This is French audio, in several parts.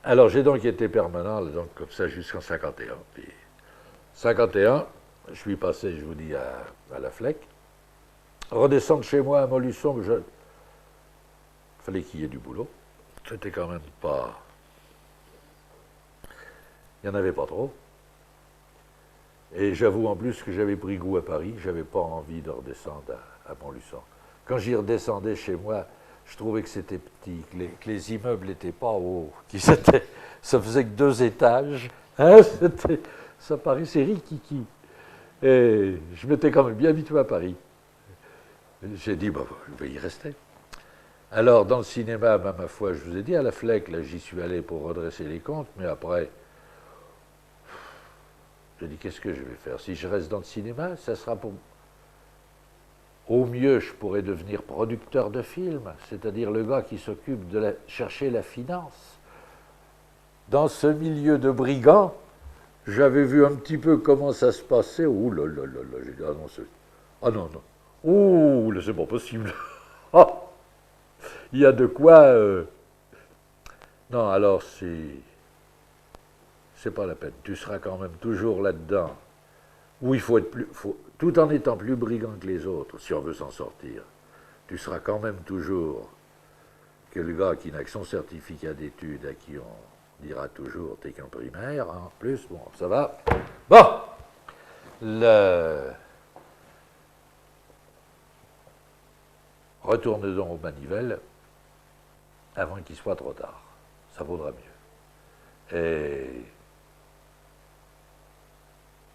Alors, j'ai donc été permanent, donc, comme ça, jusqu'en 51. Puis, 51, je suis passé, je vous dis, à la FLEC. Redescendre chez moi à Montluçon, il fallait qu'il y ait du boulot. C'était quand même pas... Il n'y en avait pas trop. Et j'avoue en plus que j'avais pris goût à Paris, j'avais pas envie de redescendre à Montluçon. Quand j'y redescendais chez moi, je trouvais que c'était petit, que les immeubles n'étaient pas hauts, ça faisait que 2 étages, hein, ça paraissait rikiki. Et je m'étais quand même bien habitué à Paris. J'ai dit, bon, je vais y rester. Alors, dans le cinéma, ben, ma foi, je vous ai dit, à la FLEC, là, j'y suis allé pour redresser les comptes, mais après, j'ai dit, qu'est-ce que je vais faire? Si je reste dans le cinéma, ça sera pour... Au mieux, je pourrais devenir producteur de films, c'est-à-dire le gars qui s'occupe de chercher la finance. Dans ce milieu de brigands, j'avais vu un petit peu comment ça se passait. Ouh là là là là, j'ai dit, ah non, ah non, non. Ouh, là, c'est pas possible. Ah, il y a de quoi... Non, alors c'est pas la peine. Tu seras quand même toujours là-dedans. Où il faut être plus... tout en étant plus brigand que les autres, si on veut s'en sortir. Tu seras quand même toujours que le gars qui n'a que son certificat d'études, à qui on dira toujours t'es qu'un primaire, hein, en plus, bon, ça va. Bon, retourne donc aux manivelles avant qu'il soit trop tard. Ça vaudra mieux. Et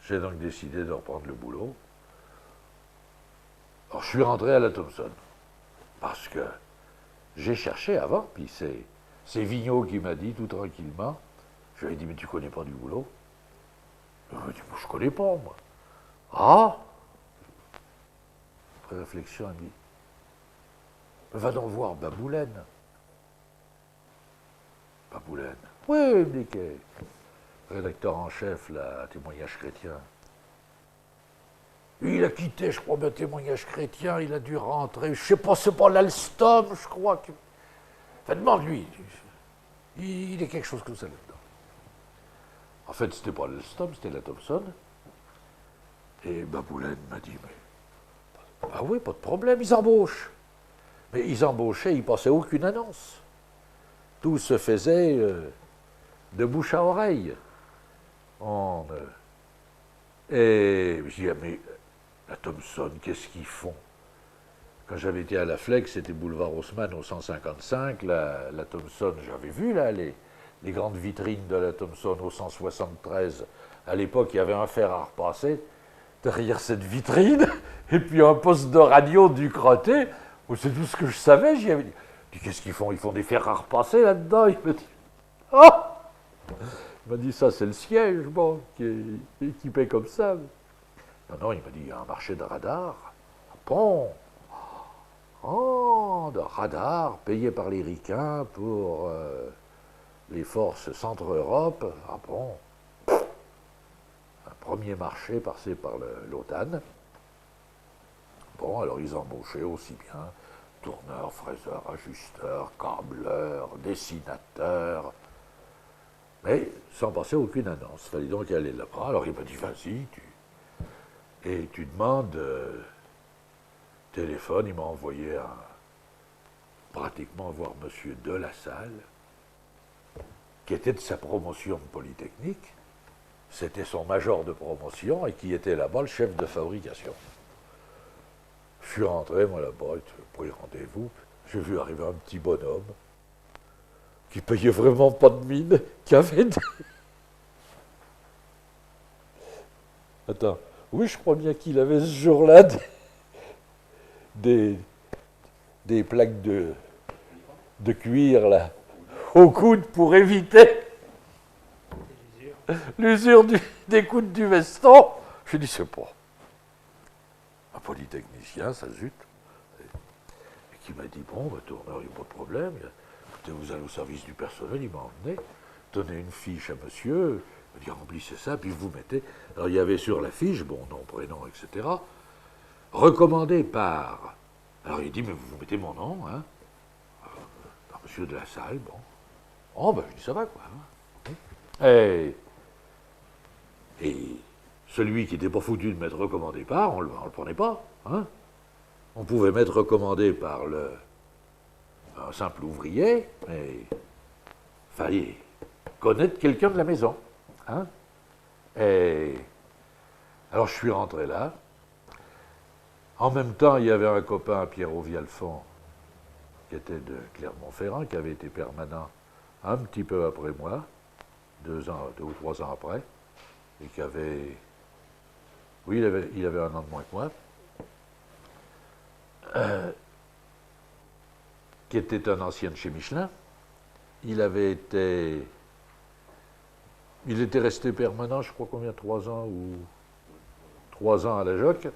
j'ai donc décidé de reprendre le boulot. Alors je suis rentré à la Thomson, parce que j'ai cherché avant, puis c'est Vigneault qui m'a dit tout tranquillement, je lui ai dit, mais tu connais pas du boulot? Il m'a dit, je connais pas, moi. Ah. Après réflexion, il me dit, va donc voir Baboulène. Baboulène. Oui, il me dit, rédacteur en chef, là, Témoignage chrétien. Il a quitté, je crois, un Témoignage chrétien, il a dû rentrer, je sais pas, c'est pas l'Alstom, je crois. Enfin, demande-lui. Il est quelque chose comme ça là-dedans. En fait, c'était pas l'Alstom, c'était la Thomson. Et Baboulène m'a dit, mais... Ah oui, pas de problème, ils embauchent. Mais ils embauchaient, ils passaient aucune annonce. Tout se faisait de bouche à oreille. Et je dis, ah, mais la Thomson, qu'est-ce qu'ils font? Quand j'avais été à la FLEC, c'était boulevard Haussmann au 155. La Thomson, j'avais vu là les grandes vitrines de la Thomson au 173. À l'époque, il y avait un fer à repasser derrière cette vitrine, et puis un poste de radio du crotté. C'est tout ce que je savais. J'y avais dit, qu'est-ce qu'ils font? Ils font des fers à repasser là-dedans. Il m'a dit, ah! Il m'a dit, ça c'est le siège, bon, qui est équipé comme ça. Non, non, il m'a dit, il y a un marché de radar. Ah bon? Oh, de radar payé par les ricains pour les forces Centre-Europe. Ah bon? Un premier marché passé par l'OTAN. Bon, alors ils embauchaient aussi bien tourneurs, fraiseurs, ajusteurs, câbleurs, dessinateurs, mais sans passer aucune annonce. Il fallait donc aller là-bas. Alors il m'a dit, vas-y, et tu demandes téléphone. Il m'a envoyé pratiquement voir monsieur de la Salle, qui était de sa promotion de Polytechnique. C'était son major de promotion et qui était là-bas le chef de fabrication. Je suis rentré, moi, là-bas, pris rendez-vous. J'ai vu arriver un petit bonhomme qui payait vraiment pas de mine, qui avait des... Attends, oui, je crois bien qu'il avait ce jour-là des plaques de cuir, là, au coude pour éviter l'usure des coudes du veston. Je dis, c'est pas un polytechnicien, ça zut. Et qui m'a dit, bon, tourneur, il n'y a pas de problème. Écoutez, vous allez au service du personnel, il m'a emmené, donnez une fiche à monsieur, il m'a dit, remplissez ça, puis vous mettez... Alors, il y avait sur la fiche, bon, nom, prénom, etc., recommandé par... Alors, il dit, mais vous mettez mon nom, hein, par monsieur de la Salle, bon. Oh, ben, je dis, ça va, quoi. Et celui qui n'était pas foutu de m'être recommandé par, on le prenait pas. Hein. On pouvait m'être recommandé par un simple ouvrier, mais il fallait connaître quelqu'un de la maison. Hein. Et alors je suis rentré là. En même temps, il y avait un copain, Pierrot Vialfond, qui était de Clermont-Ferrand, qui avait été permanent un petit peu après moi, 2 ou 3 ans après, et qui avait... Oui, il avait 1 an de moins que moi. Qui était un ancien de chez Michelin. Il était resté permanent, je crois combien, 3 ans ou 3 ans à la JOC.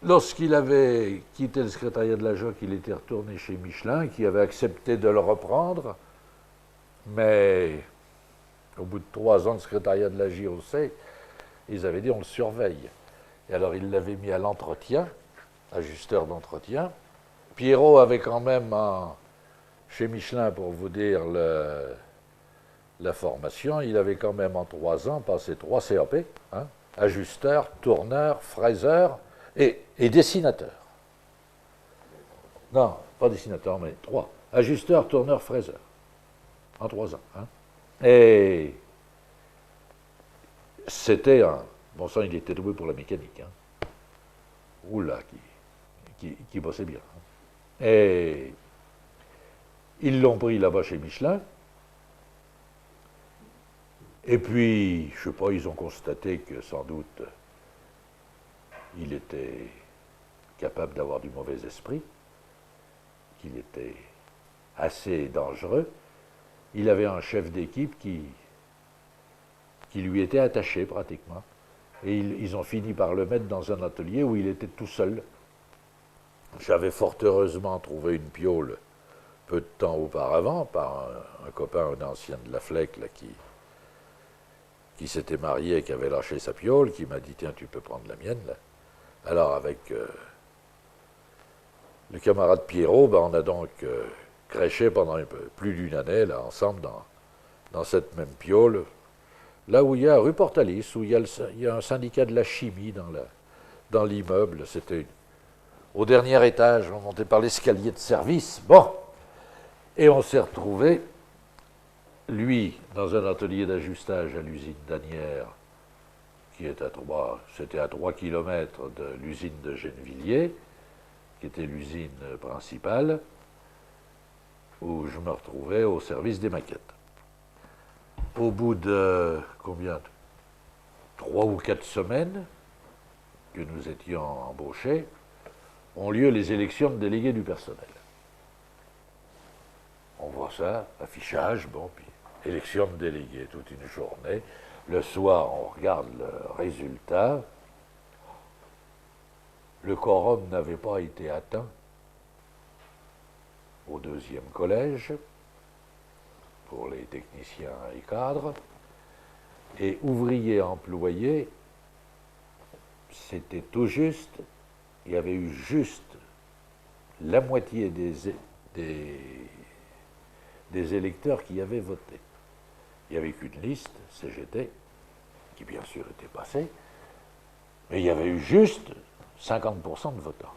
Lorsqu'il avait quitté le secrétariat de la JOC, il était retourné chez Michelin, qui avait accepté de le reprendre, mais au bout de 3 ans de secrétariat de la JOC, ils avaient dit on le surveille. Et alors il l'avait mis à l'entretien, ajusteur d'entretien. Pierrot avait quand même, chez Michelin, pour vous dire la formation, il avait quand même en 3 ans passé 3 CAP, hein, ajusteur, tourneur, fraiseur et dessinateur. Non, pas dessinateur, mais 3. Ajusteur, tourneur, fraiseur. En 3 ans. Hein. Et c'était un... Bon sang, il était doué pour la mécanique. Hein. Oula, qui bossait bien. Hein. Et ils l'ont pris là-bas chez Michelin. Et puis, je ne sais pas, ils ont constaté que sans doute il était capable d'avoir du mauvais esprit, qu'il était assez dangereux. Il avait un chef d'équipe qui lui était attaché pratiquement. Et ils ont fini par le mettre dans un atelier où il était tout seul. J'avais fort heureusement trouvé une piole peu de temps auparavant par un copain, un ancien de la FLEC, là, qui s'était marié et qui avait lâché sa piole, qui m'a dit, tiens, tu peux prendre la mienne, là. Alors, avec le camarade Pierrot, ben, on a donc crêché pendant plus d'1 année, là, ensemble, dans cette même piole, là où il y a, rue Portalis, où il y a un syndicat de la chimie dans l'immeuble. C'était au dernier étage, on montait par l'escalier de service. Bon, et on s'est retrouvé, lui, dans un atelier d'ajustage à l'usine d'Anières, qui est c'était à 3 km de l'usine de Gennevilliers, qui était l'usine principale, où je me retrouvais au service des maquettes. Au bout de, 3 ou 4 semaines que nous étions embauchés, ont lieu les élections de délégués du personnel. On voit ça, affichage, bon, puis élection de délégués toute une journée. Le soir, on regarde le résultat. Le quorum n'avait pas été atteint au 2e collège pour les techniciens et cadres. Et ouvriers employés, c'était tout juste. Il y avait eu juste la moitié des électeurs qui avaient voté. Il n'y avait qu'une liste, CGT, qui bien sûr était passée, mais il y avait eu juste 50% de votants.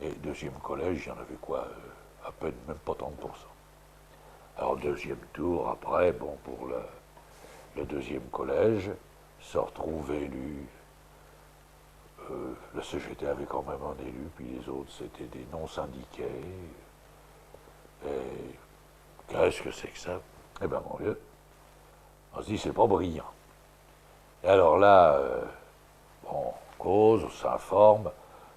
Et 2e collège, il y en avait quoi, à peine, même pas 30%. Alors 2e tour, après, bon, pour le 2e collège, se retrouve élu. Le CGT avait quand même un élu, puis les autres, c'était des non-syndiqués. Et qu'est-ce que c'est que ça? Eh bien, mon vieux, on se dit, c'est pas brillant. Et alors là, on cause, on s'informe.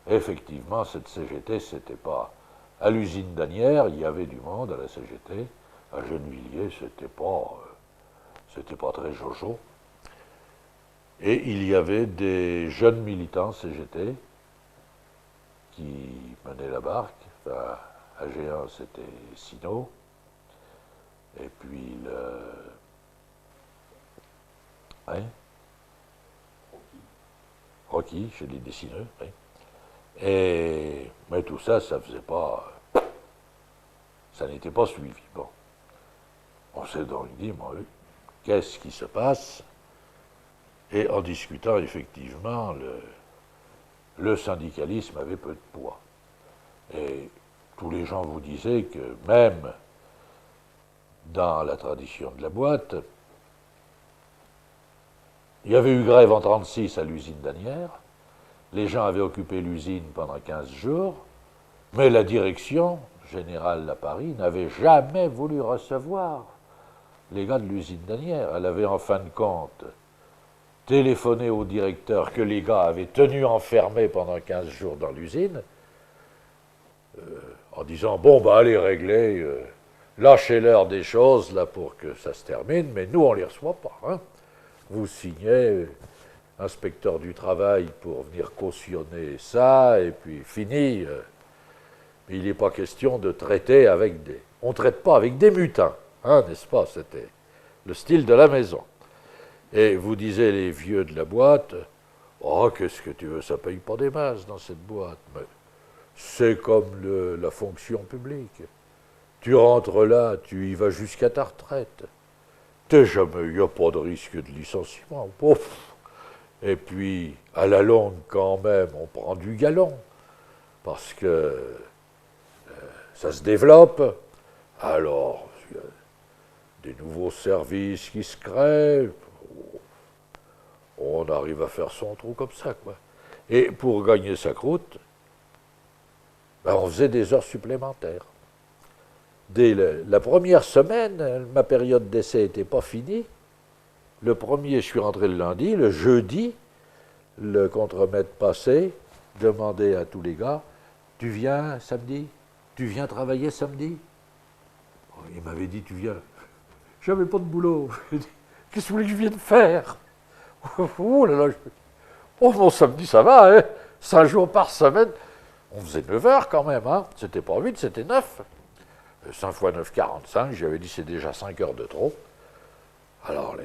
Effectivement, cette CGT, c'était pas... À l'usine d'Anières, il y avait du monde à la CGT. À Gennevilliers, c'était pas très jojo. Et il y avait des jeunes militants CGT qui menaient la barque. Enfin, à G1, c'était Sino. Et puis hein? Rocky, chez les dessineux. Hein? Mais tout ça, ça faisait pas... ça n'était pas suivi. Bon. On s'est donc dit, bon, qu'est-ce qui se passe? Et en discutant, effectivement, le syndicalisme avait peu de poids. Et tous les gens vous disaient que même dans la tradition de la boîte, il y avait eu grève en 1936 à l'usine d'Asnières, les gens avaient occupé l'usine pendant 15 jours, mais la direction générale à Paris n'avait jamais voulu recevoir les gars de l'usine d'Asnières. Elle avait en fin de compte téléphoné au directeur que les gars avaient tenu enfermés pendant 15 jours dans l'usine, en disant, bon, bah allez régler, lâchez-leur des choses là pour que ça se termine, mais nous on les reçoit pas. Hein. Vous signez inspecteur du travail pour venir cautionner ça, et puis fini. Il n'est pas question de traiter avec des... On ne traite pas avec des mutins, hein, n'est-ce pas? C'était le style de la maison. Et vous disiez les vieux de la boîte, oh, qu'est-ce que tu veux, ça paye pas des masses dans cette boîte. Mais c'est comme la fonction publique. Tu rentres là, tu y vas jusqu'à ta retraite. Il n'y a pas de risque de licenciement. Pouf. Et puis, à la longue, quand même, on prend du galon. Parce que ça se développe. Alors, il y a des nouveaux services qui se créent. On arrive à faire son trou comme ça, quoi. Et pour gagner sa croûte, ben on faisait des heures supplémentaires. Dès la première semaine, ma période d'essai n'était pas finie. Le premier, je suis rentré le lundi. Le jeudi, le contremaître passé demandait à tous les gars, tu viens samedi? Tu viens travailler samedi? Il m'avait dit, tu viens. J'avais pas de boulot. Qu'est-ce que vous voulez que je vienne faire? Oh là là, oh mon samedi ça va, hein? 5 jours par semaine. On faisait 9 heures quand même, hein? C'était pas 8, c'était 9. 5 fois 9, 45, j'avais dit c'est déjà 5 heures de trop. Alors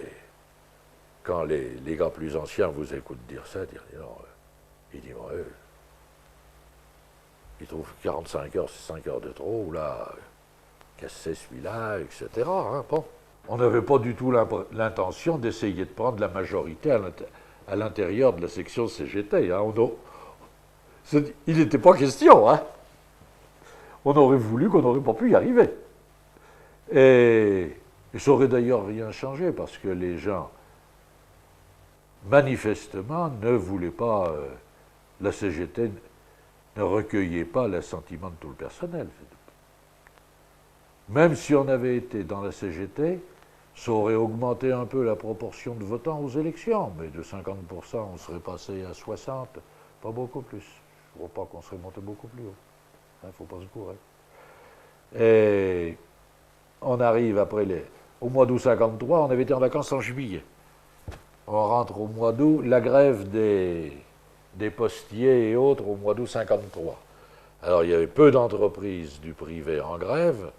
quand les gars plus anciens vous écoutent dire ça, ils disent, ouais, ils trouvent 45 heures, c'est 5 heures de trop, ou là, qu'est-ce que c'est celui-là, etc. Hein, bon. On n'avait pas du tout l'intention d'essayer de prendre la majorité à l'intérieur de la section CGT. Hein. Il n'était pas question. Hein. On aurait voulu qu'on n'aurait pas pu y arriver. Et ça aurait d'ailleurs rien changé, parce que les gens, manifestement, ne voulaient pas... la CGT ne recueillait pas l'assentiment de tout le personnel. Même si on avait été dans la CGT, ça aurait augmenté un peu la proportion de votants aux élections, mais de 50%, on serait passé à 60%, pas beaucoup plus. Je ne vois pas qu'on serait monté beaucoup plus haut. Il ne faut pas se courir. Et on arrive après au mois d'août 53, on avait été en vacances en juillet. On rentre au mois d'août, la grève des postiers et autres au mois d'août 53. Alors il y avait peu d'entreprises du privé en grève,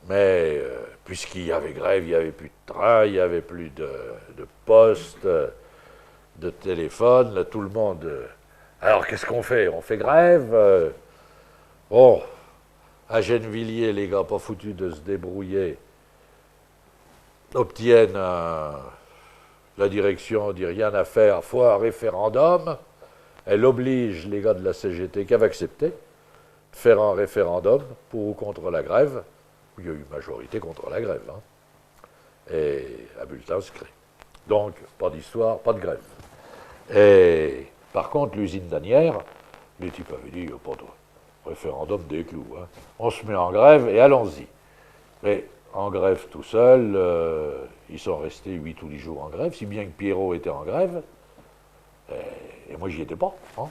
mais puisqu'il y avait grève, il n'y avait plus de train, il n'y avait plus de poste, de téléphone, là, tout le monde... alors qu'est-ce qu'on fait? On fait grève. Bon, à Gennevilliers, les gars pas foutus de se débrouiller, obtiennent la direction, dit rien à faire, faut un référendum. Elle oblige les gars de la CGT qui avaient accepté de faire un référendum pour ou contre la grève. Il y a eu majorité contre la grève. Hein. Et un bulletin secret. Donc, pas d'histoire, pas de grève. Et par contre, l'usine d'Asnières, les types avaient dit, il n'y a pas de référendum des clous. Hein. On se met en grève et allons-y. Mais en grève tout seul, ils sont restés 8 ou 10 jours en grève, si bien que Pierrot était en grève. Et moi, j'y étais pas. Hein.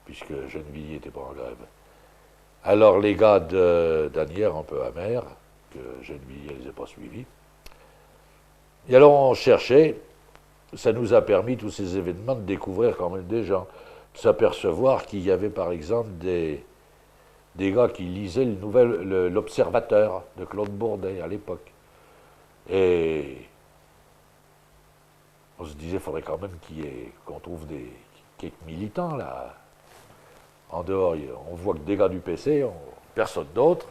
Puisque Gennevilliers n'était pas en grève. Alors les gars d'Asnières, un peu amers, que Gennevilliers ne les a pas suivis. Et alors on cherchait, ça nous a permis, tous ces événements, de découvrir quand même des gens, de s'apercevoir qu'il y avait par exemple des gars qui lisaient l'Observateur de Claude Bourdet à l'époque. Et on se disait, il faudrait quand même qu'on trouve quelques militants là. En dehors, on voit que des gars du PC, personne d'autre.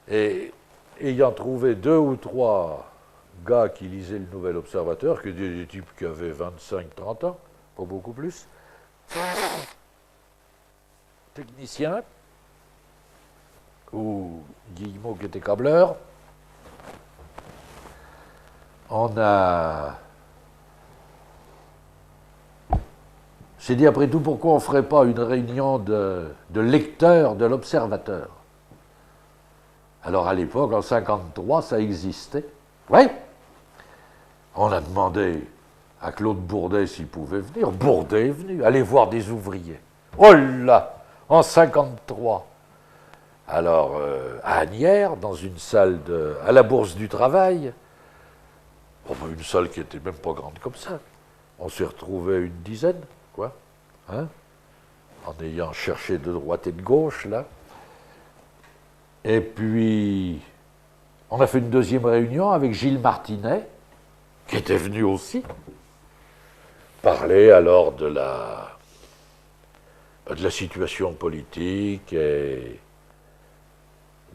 Et ayant trouvé 2 ou 3 gars qui lisaient le Nouvel Observateur, qui étaient des types qui avaient 25-30 ans, pas beaucoup plus, technicien, ou Guillemot qui était câbleur, on a... J'ai dit après tout, pourquoi on ne ferait pas une réunion de lecteurs de l'Observateur? Alors à l'époque, en 1953, ça existait. Oui. On a demandé à Claude Bourdet s'il pouvait venir. Bourdet est venu, aller voir des ouvriers. Oh là, en 1953. Alors, à Asnières, dans une salle à la Bourse du Travail, une salle qui n'était même pas grande comme ça. On s'est retrouvés une dizaine, quoi, hein, en ayant cherché de droite et de gauche, là. Et puis, on a fait une deuxième réunion avec Gilles Martinet, qui était venu aussi, parler alors de la situation politique et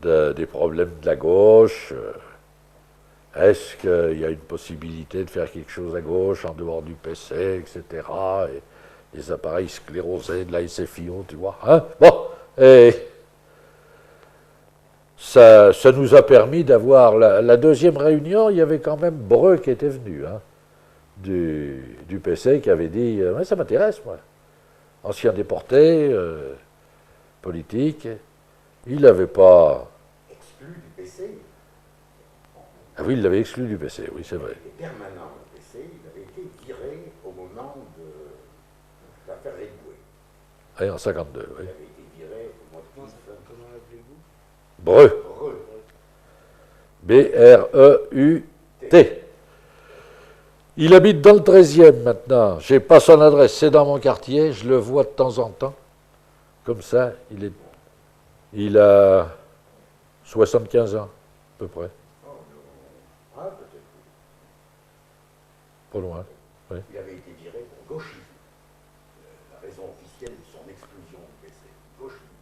des problèmes de la gauche. Est-ce qu'il y a une possibilité de faire quelque chose à gauche, en dehors du PC, etc. Et les appareils sclérosés de la SFIO, tu vois. Hein, bon, et ça nous a permis d'avoir la deuxième réunion. Il y avait quand même Breu qui était venu, hein, du PC, qui avait dit ouais, ça m'intéresse, moi. Ancien déporté, politique. Il n'avait pas. Exclu du PC. Ah oui, il l'avait exclu du PC, oui, c'est vrai. Il était permanent au PC, il avait été viré au moment de l'affaire Riboué. Oui, en 1952, oui. Il avait été viré au mois de mars. Comment l'appelez-vous? Breu. B-R-E-U-T. Il habite dans le 13e maintenant. Je n'ai pas son adresse, c'est dans mon quartier, je le vois de temps en temps. Comme ça, il a 75 ans, à peu près. Ah, peut-être. Pas loin, oui. Il avait été viré pour gauchisme. La raison officielle de son exclusion du PC, gauchisme.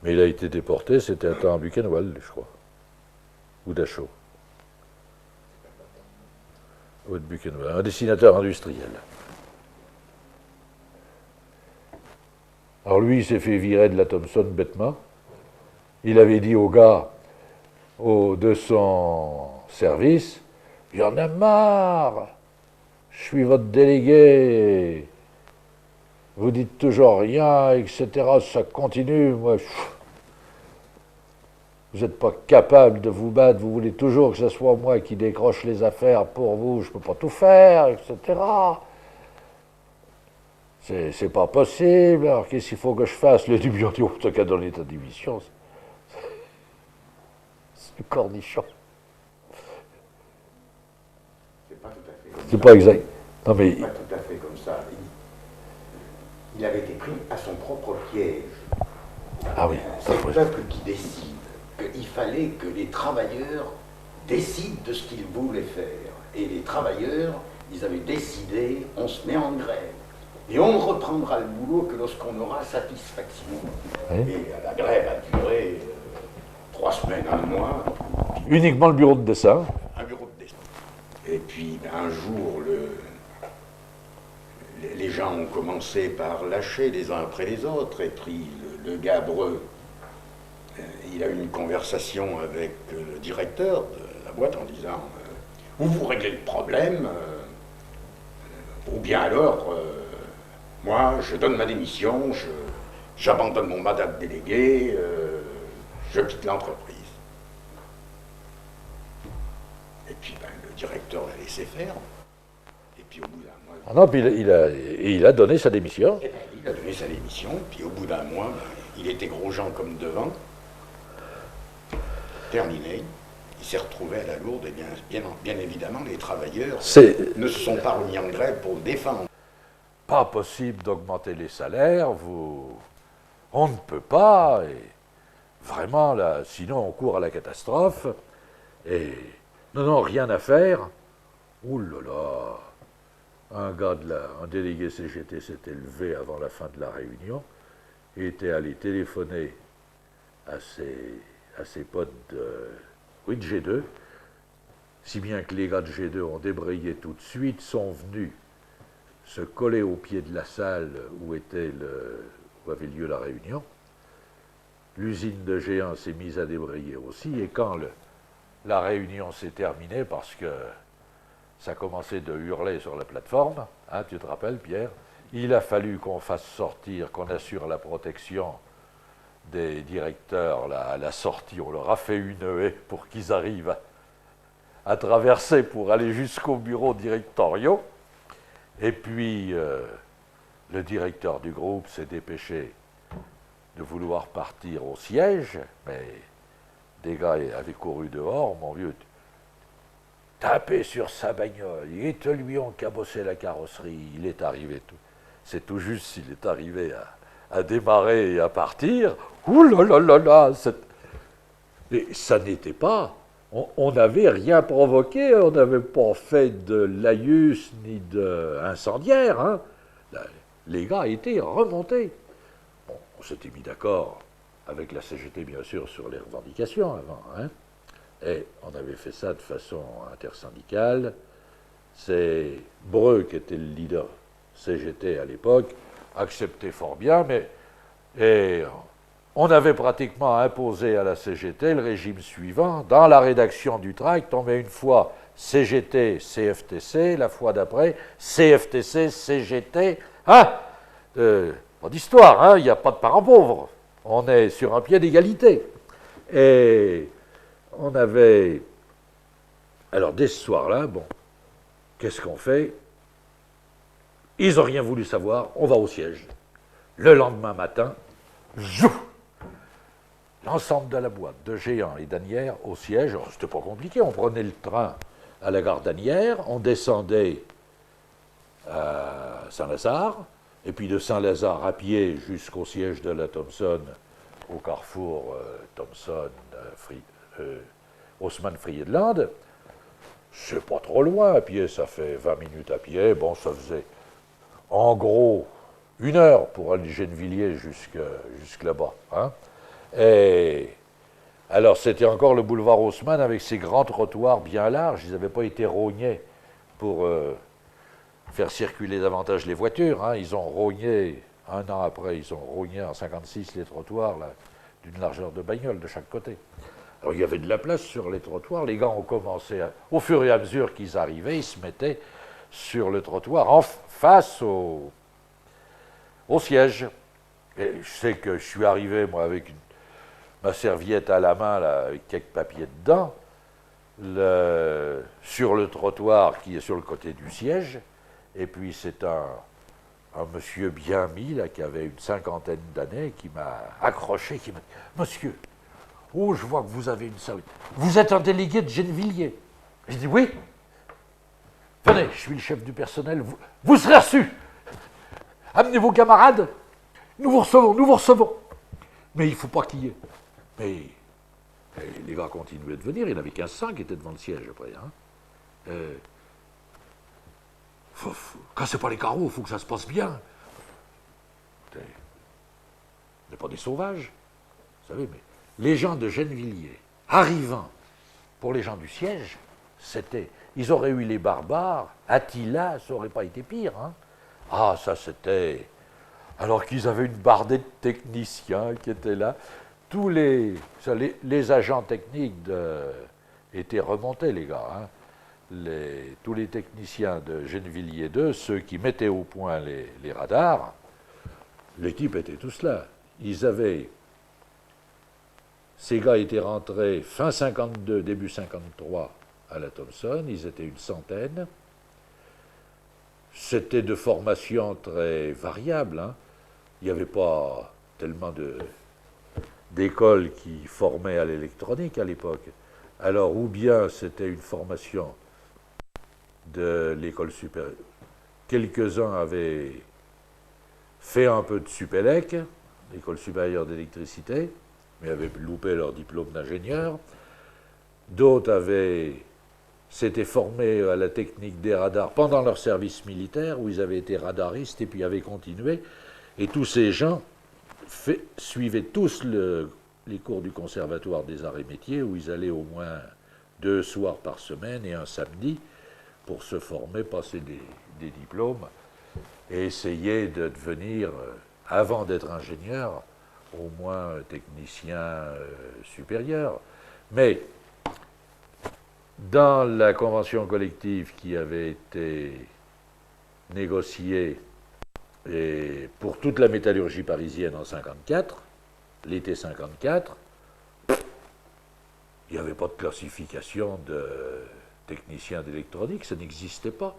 Mais il a été déporté, c'était un temps à Buchenwald, je crois. Ou Dachau. Ou de Buchenwald, un dessinateur industriel. Alors lui, il s'est fait virer de la Thomson bêtement. Il avait dit aux gars de son service, « Il y en a marre, je suis votre délégué, vous dites toujours rien, etc. Ça continue, moi, vous n'êtes pas capable de vous battre, vous voulez toujours que ce soit moi qui décroche les affaires pour vous, je ne peux pas tout faire, etc. C'est pas possible, alors qu'est-ce qu'il faut que je fasse? Le dubion dit, oh, t'as qu'à donner ta démission. C'est du cornichon. C'est pas tout à fait comme C'est ça. pas exact. Non mais, Pas tout à fait comme ça. Il avait été pris à son propre piège. ah oui, C'est le peuple qui décide qu'il fallait que les travailleurs décident de ce qu'ils voulaient faire. Et les travailleurs, ils avaient décidé, on se met en grève. Et on ne reprendra le boulot que lorsqu'on aura satisfaction. Oui. Et la grève a duré 3 semaines, 1 mois. uniquement le bureau de dessin. Un bureau de dessin. Et puis un jour, les gens ont commencé par lâcher les uns après les autres. Et puis le gars Breu, il a eu une conversation avec le directeur de la boîte en disant ou vous réglez le problème, ou bien alors, moi je donne ma démission, j'abandonne mon mandat de délégué, je quitte l'entreprise. Et puis le directeur l'a laissé faire. Et puis au bout d'un mois. Ah non, puis il a donné sa démission. Eh ben, il a donné sa démission, puis au bout d'un mois, il était gros Jean comme devant. Terminé. Il s'est retrouvé à la lourde, et bien évidemment, les travailleurs ne se sont pas remis en grève pour le défendre. Pas possible d'augmenter les salaires, on ne peut pas, et vraiment, là, sinon on court à la catastrophe, et non, rien à faire. Ouh là là, un délégué CGT s'était levé avant la fin de la réunion, et était allé téléphoner à ses potes oui, de G2, si bien que les gars de G2 ont débrayé tout de suite, sont venus se coller au pied de la salle où avait lieu la réunion. L'usine de G1 s'est mise à débrayer aussi, et quand la réunion s'est terminée, parce que ça commençait de hurler sur la plateforme, hein, tu te rappelles, Pierre, il a fallu qu'on fasse sortir, qu'on assure la protection des directeurs à la sortie. On leur a fait une haie pour qu'ils arrivent à traverser pour aller jusqu'aux bureaux directoriaux. Et puis, le directeur du groupe s'est dépêché de vouloir partir au siège, mais des gars avaient couru dehors, mon vieux, tapé sur sa bagnole, ils te lui ont cabossé la carrosserie, il est arrivé tout. C'est tout juste s'il est arrivé à démarrer et à partir. Ouh là là là là. Et ça n'était pas. On n'avait rien provoqué, on n'avait pas fait de laïus ni d'incendiaire. Hein. Les gars étaient remontés. Bon, on s'était mis d'accord avec la CGT, bien sûr, sur les revendications avant. Hein. Et on avait fait ça de façon intersyndicale. C'est Breu, qui était le leader CGT à l'époque, acceptait fort bien, et on avait pratiquement imposé à la CGT le régime suivant. Dans la rédaction du tract, on met une fois CGT, CFTC, la fois d'après, CFTC, CGT. Ah, pas d'histoire, hein, il n'y a pas de parents pauvres. On est sur un pied d'égalité. Et on avait... Alors, dès ce soir-là, bon, qu'est-ce qu'on fait? Ils n'ont rien voulu savoir, on va au siège. Le lendemain matin, zouf, l'ensemble de la boîte, de Géant et d'Anières, au siège. C'était pas compliqué, on prenait le train à la gare d'Anières, on descendait à Saint-Lazare, et puis de Saint-Lazare à pied jusqu'au siège de la Thomson, au carrefour Haussmann Friedland. C'est pas trop loin à pied, ça fait 20 minutes à pied. Bon, ça faisait en gros 1 heure pour aller de Gennevilliers jusque là-bas. Hein. Et alors, c'était encore le boulevard Haussmann avec ses grands trottoirs bien larges. Ils n'avaient pas été rognés pour faire circuler davantage les voitures. Hein. Ils ont rogné, 1 an après, ils ont rogné en 56 les trottoirs d'une largeur de bagnole de chaque côté. Alors, il y avait de la place sur les trottoirs. Les gars ont commencé, au fur et à mesure qu'ils arrivaient, ils se mettaient sur le trottoir en face au siège. Et je sais que je suis arrivé, moi, avec ma serviette à la main, là, avec quelques papiers dedans, sur le trottoir qui est sur le côté du siège. Et puis c'est un monsieur bien mis, là, qui avait une 50aine d'années, qui m'a accroché, qui m'a dit « Monsieur, oh, je vois que vous avez une serviette. Vous êtes un délégué de Gennevilliers ?» Je dis « Oui. Venez, je suis le chef du personnel, vous serez reçu. Amenez vos camarades, nous vous recevons. Mais il ne faut pas qu'il y ait. » Mais les gars continuaient de venir, il y en avait 1500 qui étaient devant le siège après. Hein. Cassez pas les carreaux, il faut que ça se passe bien. On n'est pas des sauvages, vous savez, mais les gens de Gennevilliers, arrivant pour les gens du siège, ils auraient eu les barbares, Attila, ça n'aurait pas été pire. Hein. Ah, ça c'était... Alors qu'ils avaient une bardée de techniciens qui étaient là. Tous les agents techniques étaient remontés, les gars. Hein. Tous les techniciens de Gennevilliers 2, ceux qui mettaient au point les radars, l'équipe était tous là. Ces gars étaient rentrés fin 52, début 53 à la Thomson, ils étaient une centaine. C'était de formation très variable. Hein. Il n'y avait pas tellement d'écoles qui formaient à l'électronique à l'époque. Alors, ou bien c'était une formation de l'école supérieure. Quelques-uns avaient fait un peu de Supélec, l'école supérieure d'électricité, mais avaient loupé leur diplôme d'ingénieur. D'autres s'étaient formés à la technique des radars pendant leur service militaire, où ils avaient été radaristes et puis avaient continué. Et tous ces gens suivaient tous le les cours du Conservatoire des Arts et Métiers, où ils allaient au moins 2 soirs par semaine et un samedi pour se former, passer des diplômes et essayer de devenir, avant d'être ingénieur, au moins technicien supérieur. Mais dans la convention collective qui avait été négociée et pour toute la métallurgie parisienne en 54, l'été 54, il n'y avait pas de classification de technicien d'électronique, ça n'existait pas.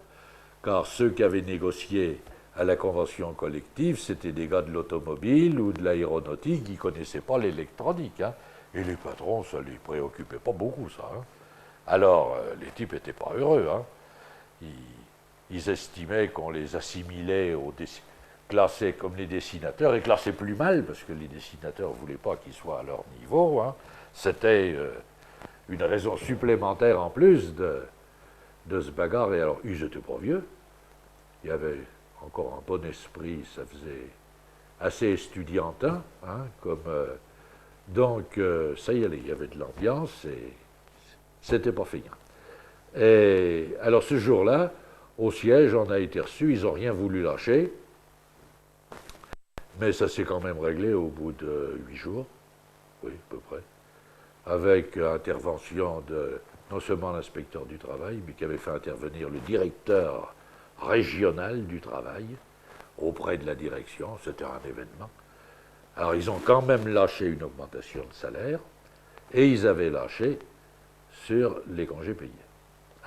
Car ceux qui avaient négocié à la convention collective, c'était des gars de l'automobile ou de l'aéronautique qui ne connaissaient pas l'électronique. Hein. Et les patrons, ça ne les préoccupait pas beaucoup, ça. Hein. Alors, les types n'étaient pas heureux. Hein. Ils estimaient qu'on les assimilait classés comme les dessinateurs, et classés plus mal, parce que les dessinateurs ne voulaient pas qu'ils soient à leur niveau. Hein. C'était une raison supplémentaire en plus de se bagarrer. Alors, ils n'étaient pas vieux. Il y avait encore un bon esprit, ça faisait assez estudiantin, hein, donc ça y allait, il y avait de l'ambiance et c'était pas finir. Et alors ce jour-là, au siège, on a été reçus, ils n'ont rien voulu lâcher, mais ça s'est quand même réglé au bout de 8 jours, oui, à peu près, avec intervention de non seulement l'inspecteur du travail, mais qui avait fait intervenir le directeur régional du travail auprès de la direction, c'était un événement. Alors ils ont quand même lâché une augmentation de salaire et ils avaient lâché sur les congés payés.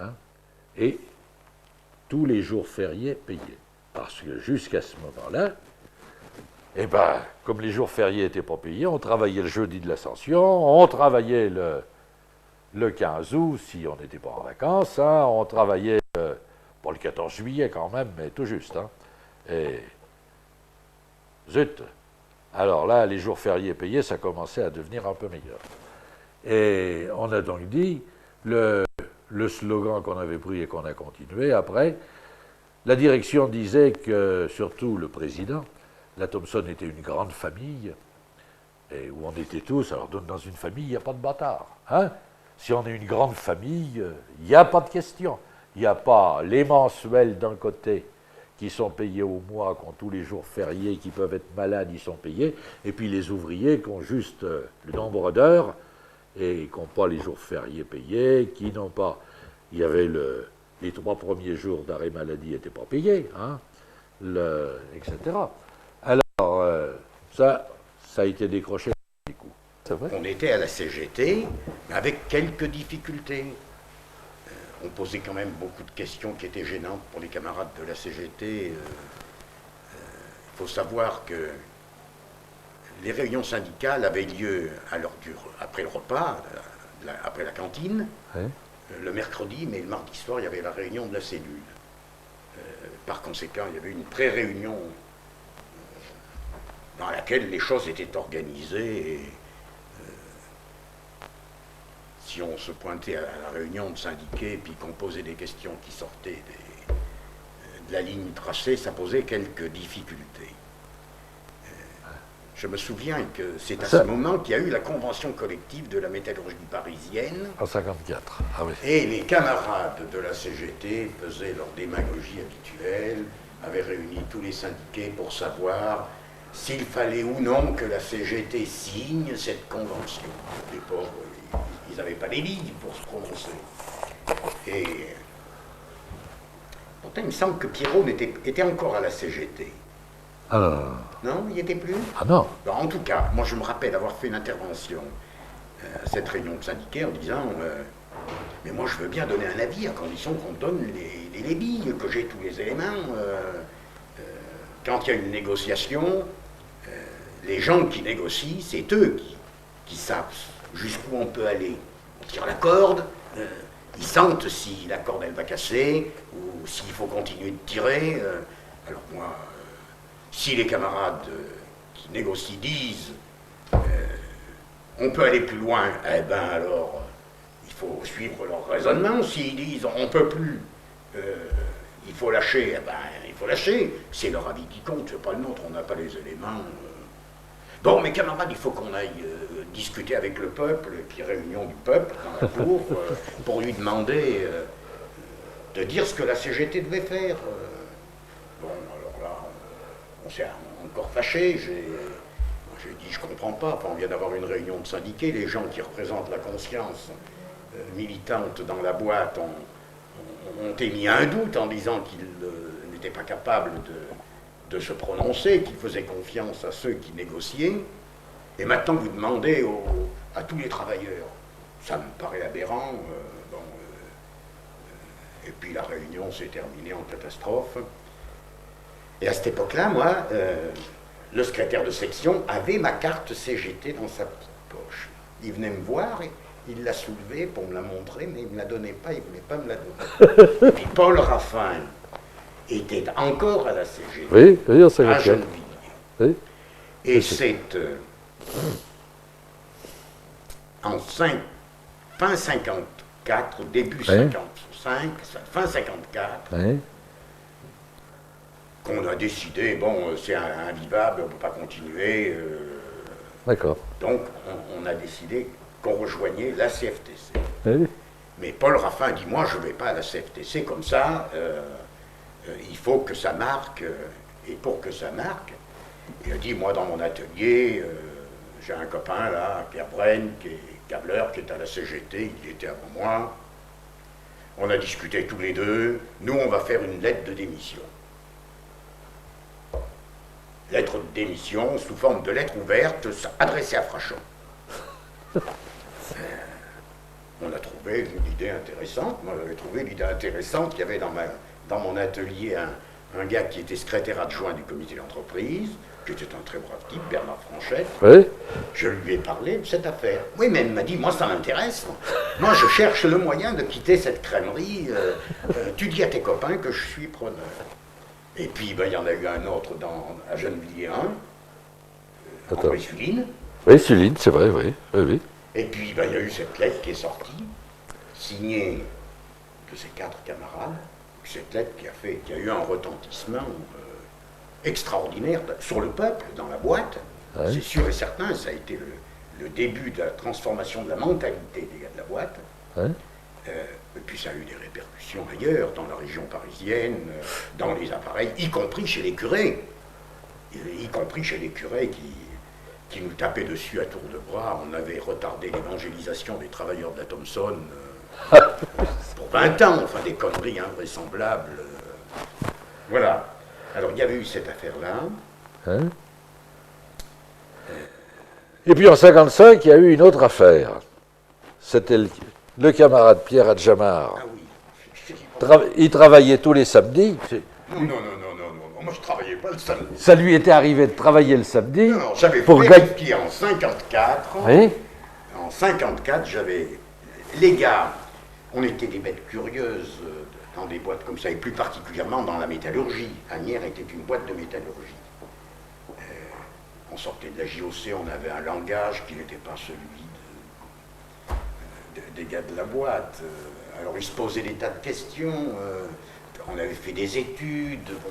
Hein, et tous les jours fériés payés. Parce que jusqu'à ce moment-là, eh ben, comme les jours fériés n'étaient pas payés, on travaillait le jeudi de l'Ascension, on travaillait le 15 août si on n'était pas en vacances, hein, on travaillait pas le 14 juillet quand même, mais tout juste. Hein. Et zut! Alors là, les jours fériés payés, ça commençait à devenir un peu meilleur. Et on a donc dit, le slogan qu'on avait pris et qu'on a continué après, la direction disait que, surtout le président, la Thomson était une grande famille, et où on était tous, alors dans une famille, il n'y a pas de bâtard. Hein? Si on est une grande famille, il n'y a pas de question. Il n'y a pas les mensuels d'un côté qui sont payés au mois, qui ont tous les jours fériés, qui peuvent être malades, ils sont payés, et puis les ouvriers qui ont juste le nombre d'heures et qui n'ont pas les jours fériés payés, qui n'ont pas... Il y avait les 3 premiers jours d'arrêt maladie n'étaient pas payés, hein, etc. Alors, ça a été décroché des coups. C'est vrai. On était à la CGT, mais avec quelques difficultés. On posait quand même beaucoup de questions qui étaient gênantes pour les camarades de la CGT. Il faut savoir que les réunions syndicales avaient lieu après le repas, après la cantine, oui. Le mercredi, mais le mardi soir, il y avait la réunion de la cellule. Par conséquent, il y avait une pré-réunion dans laquelle les choses étaient organisées. Et, si on se pointait à la réunion de syndiqués et puis qu'on posait des questions qui sortaient de la ligne tracée, ça posait quelques difficultés. Je me souviens que c'est à ce moment qu'il y a eu la convention collective de la métallurgie parisienne. En 54, ah oui. Et les camarades de la CGT faisaient leur démagogie habituelle, avaient réuni tous les syndiqués pour savoir s'il fallait ou non que la CGT signe cette convention. Les pauvres, ils n'avaient pas les lignes pour se prononcer. Et pourtant, il me semble que Pierrot était encore à la CGT. Non, il n'y était plus. Ah non. Alors, en tout cas, moi je me rappelle avoir fait une intervention à cette réunion de syndiqués en disant mais moi je veux bien donner un avis à condition qu'on donne les billes, que j'ai tous les éléments. Quand il y a une négociation, les gens qui négocient, c'est eux qui savent jusqu'où on peut aller. On tire la corde, ils sentent si la corde elle va casser ou s'il faut continuer de tirer. Alors moi, si les camarades qui négocient disent on peut aller plus loin, eh bien alors il faut suivre leur raisonnement. S'ils disent on ne peut plus, il faut lâcher, eh ben il faut lâcher. C'est leur avis qui compte, c'est pas le nôtre, on n'a pas les éléments. Bon, mes camarades, il faut qu'on aille discuter avec le peuple, puis réunion du peuple dans la cour, pour lui demander de dire ce que la CGT devait faire. Bon, alors là, on s'est encore fâché. J'ai dit, je comprends pas. Enfin, on vient d'avoir une réunion de syndiqués. Les gens qui représentent la conscience militante dans la boîte ont émis un doute en disant qu'ils n'étaient pas capables de se prononcer, qu'ils faisaient confiance à ceux qui négociaient. Et maintenant, vous demandez à tous les travailleurs. Ça me paraît aberrant. Et puis la réunion s'est terminée en catastrophe. Et à cette époque-là, moi, le secrétaire de section avait ma carte CGT dans sa petite poche. Il venait me voir, et il l'a soulevée pour me la montrer, mais il ne me la donnait pas, il ne voulait pas me la donner. Et puis Paul Raffin était encore à la CGT, oui, à Gennevilliers. Oui. Et c'est fin 54, début 55, fin 54, oui. qu'on a décidé, bon, c'est invivable, on ne peut pas continuer. D'accord. Donc, on a décidé qu'on rejoignait la CFTC. Oui. Mais Paul Raffin dit, moi, je ne vais pas à la CFTC comme ça, il faut que ça marque, et pour que ça marque, il a dit, moi, dans mon atelier, j'ai un copain, là, Pierre Brenne, qui est câbleur, qui est à la CGT, il était avant moi. On a discuté tous les deux, nous, on va faire une lettre de démission. Lettre de démission sous forme de lettre ouverte adressée à Frachon. On a trouvé l'idée intéressante. Moi, j'avais trouvé l'idée intéressante qu'il y avait dans mon atelier un gars qui était secrétaire adjoint du comité d'entreprise, qui était un très brave type, Bernard Franchette. Oui. Je lui ai parlé de cette affaire. Oui, mais il m'a dit, moi, ça m'intéresse. Moi, je cherche le moyen de quitter cette crèmerie. Tu dis à tes copains que je suis preneur. Et puis, ben, il y en a eu un autre à Gennevilliers 1, André Suline. Oui, Suline, c'est vrai, oui. Oui. Et puis, ben, il y a eu cette lettre qui est sortie, signée de ses 4 camarades. Cette lettre qui a eu un retentissement extraordinaire sur le peuple, dans la boîte. Ouais. C'est sûr et certain, ça a été le début de la transformation de la mentalité des gars de la boîte. Ouais. Et puis ça a eu des répercussions ailleurs, dans la région parisienne, dans les appareils, y compris chez les curés. Y compris chez les curés qui nous tapaient dessus à tour de bras. On avait retardé l'évangélisation des travailleurs de la Thomson pour 20 ans, enfin des conneries invraisemblables. Voilà. Alors il y avait eu cette affaire-là. Hein? Et puis en 55, il y a eu une autre affaire. C'était le camarade Pierre Adjamar. Ah oui. Il travaillait tous les samedis. Non, moi je travaillais pas le samedi. Ça lui était arrivé de travailler le samedi. Non, j'avais vérifié en 54. Oui. En 54, j'avais... Les gars, on était des bêtes curieuses dans des boîtes comme ça, et plus particulièrement dans la métallurgie. Agnières était une boîte de métallurgie. On sortait de la JOC, on avait un langage qui n'était pas celui des gars de la boîte. Alors ils se posaient des tas de questions. On avait fait des études. Bon,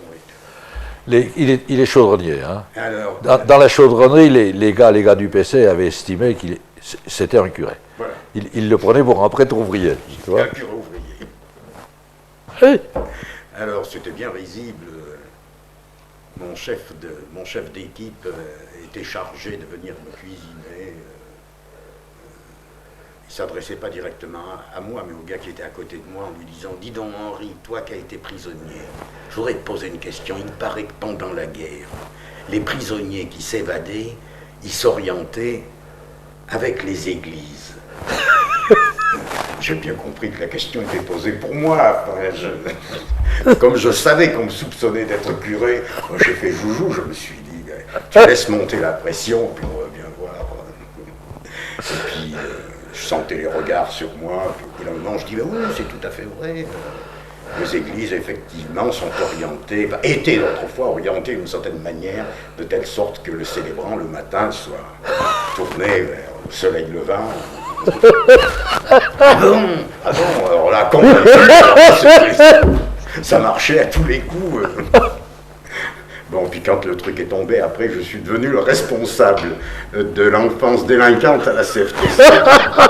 il est chaudronnier. Hein. Alors, dans la chaudronnerie, les gars du PC avaient estimé qu'il c'était un curé. Voilà. Il le prenait pour un prêtre ouvrier. Tu vois. Un curé ouvrier. Oui. Alors c'était bien risible. Mon chef d'équipe était chargé de venir me cuisiner. Il ne s'adressait pas directement à moi, mais au gars qui était à côté de moi, en lui disant « Dis donc Henri, toi qui as été prisonnier, je voudrais te poser une question. Il me paraît que pendant la guerre, les prisonniers qui s'évadaient, ils s'orientaient avec les églises. » J'ai bien compris que la question était posée pour moi. Comme je savais qu'on me soupçonnait d'être curé, j'ai fait joujou, je me suis dit, tu laisses monter la pression, puis on va bien voir. Et puis, je sentais les regards sur moi, puis au bout d'un moment, je dis, oui, c'est tout à fait vrai. Les églises, effectivement, sont orientées, étaient autrefois orientées d'une certaine manière, de telle sorte que le célébrant, le matin, soit tourné vers le soleil levant. Ah bon, alors là, convaincu, ça marchait à tous les coups. Bon, puis quand le truc est tombé, après, je suis devenu le responsable de l'enfance délinquante à la CFTC.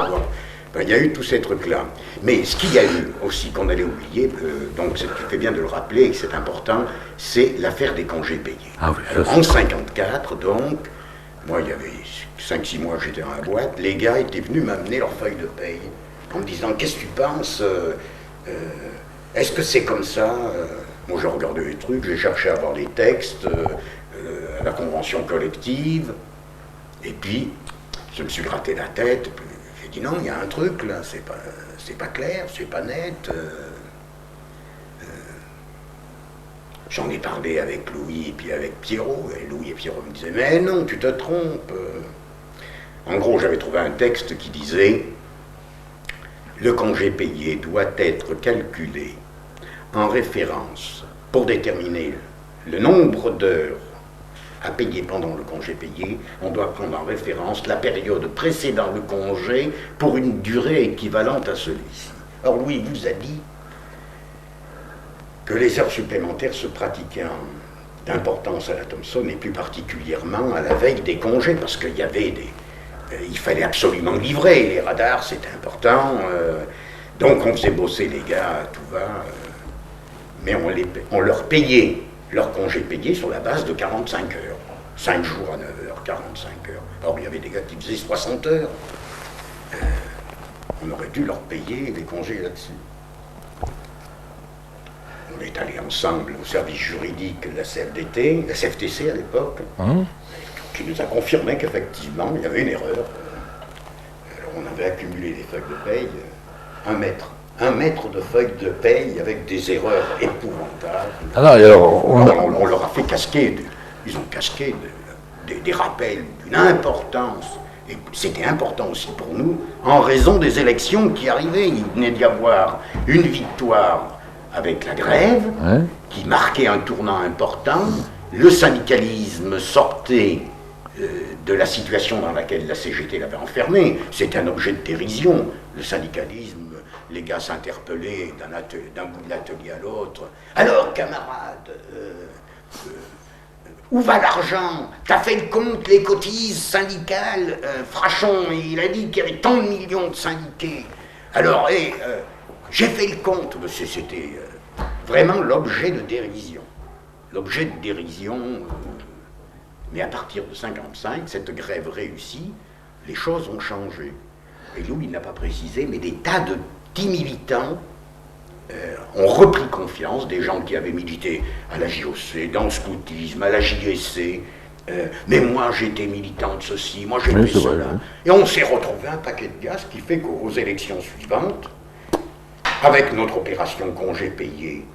Bon, ben, il y a eu tous ces trucs-là. Mais ce qu'il y a eu aussi qu'on allait oublier, donc tu fais bien de le rappeler, et c'est important, c'est l'affaire des congés payés. Ah oui, alors, en 1954, donc, moi, il y avait 5-6 mois que j'étais dans la boîte, les gars étaient venus m'amener leur feuille de paye en me disant, qu'est-ce que tu penses est-ce que c'est comme ça Moi, j'ai regardé les trucs, j'ai cherché à voir les textes, la convention collective, et puis, je me suis gratté la tête, puis j'ai dit, non, il y a un truc, là, c'est pas clair, c'est pas net. J'en ai parlé avec Louis et puis avec Pierrot, et Louis et Pierrot me disaient, mais non, tu te trompes. En gros, j'avais trouvé un texte qui disait, le congé payé doit être calculé en référence pour déterminer le nombre d'heures à payer pendant le congé payé. On doit prendre en référence la période précédant le congé pour une durée équivalente à celui-ci. Or, Louis vous a dit que les heures supplémentaires se pratiquaient d'importance à la Thomson et plus particulièrement à la veille des congés, parce qu'il y avait il fallait absolument livrer, les radars c'était important, donc on faisait bosser les gars à tout va, mais on leur payait leur congé payé sur la base de 45 heures, 5 jours à 9 heures, 45 heures. Or il y avait des gars qui faisaient 60 heures, on aurait dû leur payer les congés là-dessus. On est allé ensemble au service juridique de la CFDT, la CFTC à l'époque, qui nous a confirmé qu'effectivement, il y avait une erreur. Alors, on avait accumulé des feuilles de paye, un mètre de feuilles de paye avec des erreurs épouvantables. Ah non, alors, on leur a fait casquer, ils ont casqué des rappels d'une importance. Et c'était important aussi pour nous, en raison des élections qui arrivaient. Il venait d'y avoir une victoire avec la grève, qui marquait un tournant important. Le syndicalisme sortait de la situation dans laquelle la CGT l'avait enfermé. C'était un objet de dérision. Le syndicalisme, les gars s'interpellaient d'un bout de l'atelier à l'autre. Alors, camarades, où va l'argent? T'as fait le compte, les cotises syndicales? Frachon, il a dit qu'il y avait tant de millions de syndiqués. Alors, j'ai fait le compte. C'était vraiment l'objet de dérision. L'objet de dérision. Mais à partir de 1955, cette grève réussie, les choses ont changé. Et Louis n'a pas précisé, mais des tas de petits militants ont repris confiance, des gens qui avaient milité à la JOC, dans le scoutisme, à la JSC. Mais moi, j'étais militant de ceci, moi j'ai fait cela. Et on s'est retrouvé un paquet de gaz, ce qui fait qu'aux élections suivantes, avec notre opération congé payé,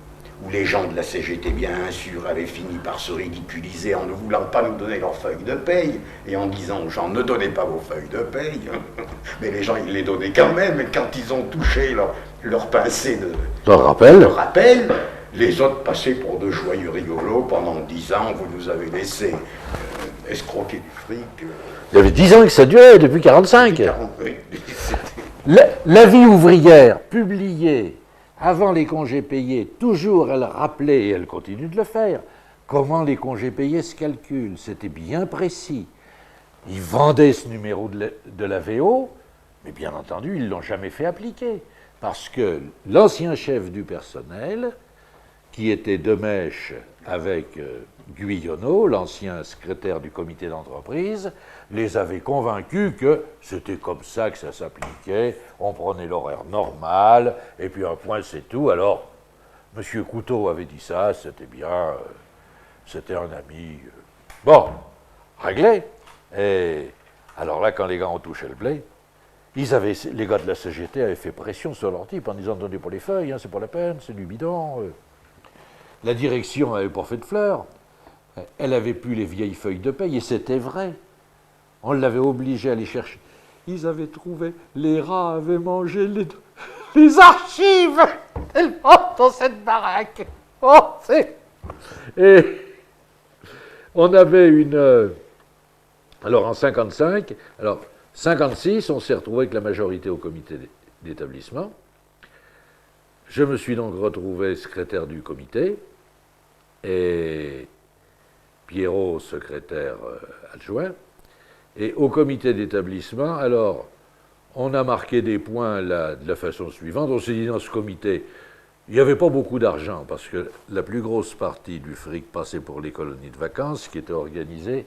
où les gens de la CGT bien sûr avaient fini par se ridiculiser en ne voulant pas nous donner leurs feuilles de paye et en disant aux gens ne donnez pas vos feuilles de paye, mais les gens ils les donnaient quand même, et quand ils ont touché leur pincée de rappel, les autres passaient pour de joyeux rigolos pendant 10 ans, vous nous avez laissé escroquer du fric. Il y avait 10 ans que ça durait, depuis 1945. La vie ouvrière, publiée avant les congés payés, toujours elle rappelait, et elle continue de le faire, comment les congés payés se calculent. C'était bien précis. Ils vendaient ce numéro de la VO, mais bien entendu, ils ne l'ont jamais fait appliquer. Parce que l'ancien chef du personnel, qui était de mèche avec Guyonneau, l'ancien secrétaire du comité d'entreprise, les avait convaincus que c'était comme ça que ça s'appliquait, on prenait l'horaire normal, et puis un point c'est tout. Alors, M. Couteau avait dit ça, c'était bien, c'était un ami. Bon, réglé. Et alors là, quand les gars ont touché le blé, les gars de la CGT avaient fait pression sur leur type en disant « donnez pas les feuilles, hein, c'est pas la peine, c'est du bidon. » La direction n'avait pas fait de fleurs. Elle avait plus les vieilles feuilles de paye, et c'était vrai. On l'avait obligé à aller chercher. Ils avaient trouvé, les rats avaient mangé les archives tellement dans cette baraque. Oh, et on avait alors en 55, alors 56, on s'est retrouvé avec la majorité au comité d'établissement. Je me suis donc retrouvé secrétaire du comité, et Pierrot, secrétaire adjoint. Et au comité d'établissement, alors, on a marqué des points là, de la façon suivante. On s'est dit dans ce comité, il n'y avait pas beaucoup d'argent parce que la plus grosse partie du fric passait pour les colonies de vacances qui étaient organisées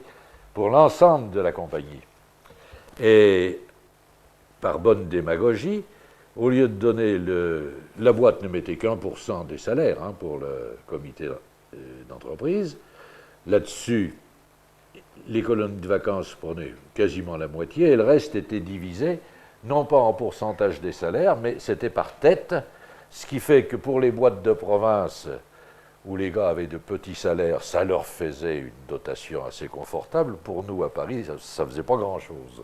pour l'ensemble de la compagnie. Et par bonne démagogie, au lieu de donner la boîte ne mettait qu'1% des salaires pour le comité d'entreprise. Là-dessus, les colonies de vacances prenaient quasiment la moitié et le reste était divisé, non pas en pourcentage des salaires, mais c'était par tête, ce qui fait que pour les boîtes de province où les gars avaient de petits salaires, ça leur faisait une dotation assez confortable. Pour nous, à Paris, ça ne faisait pas grand-chose.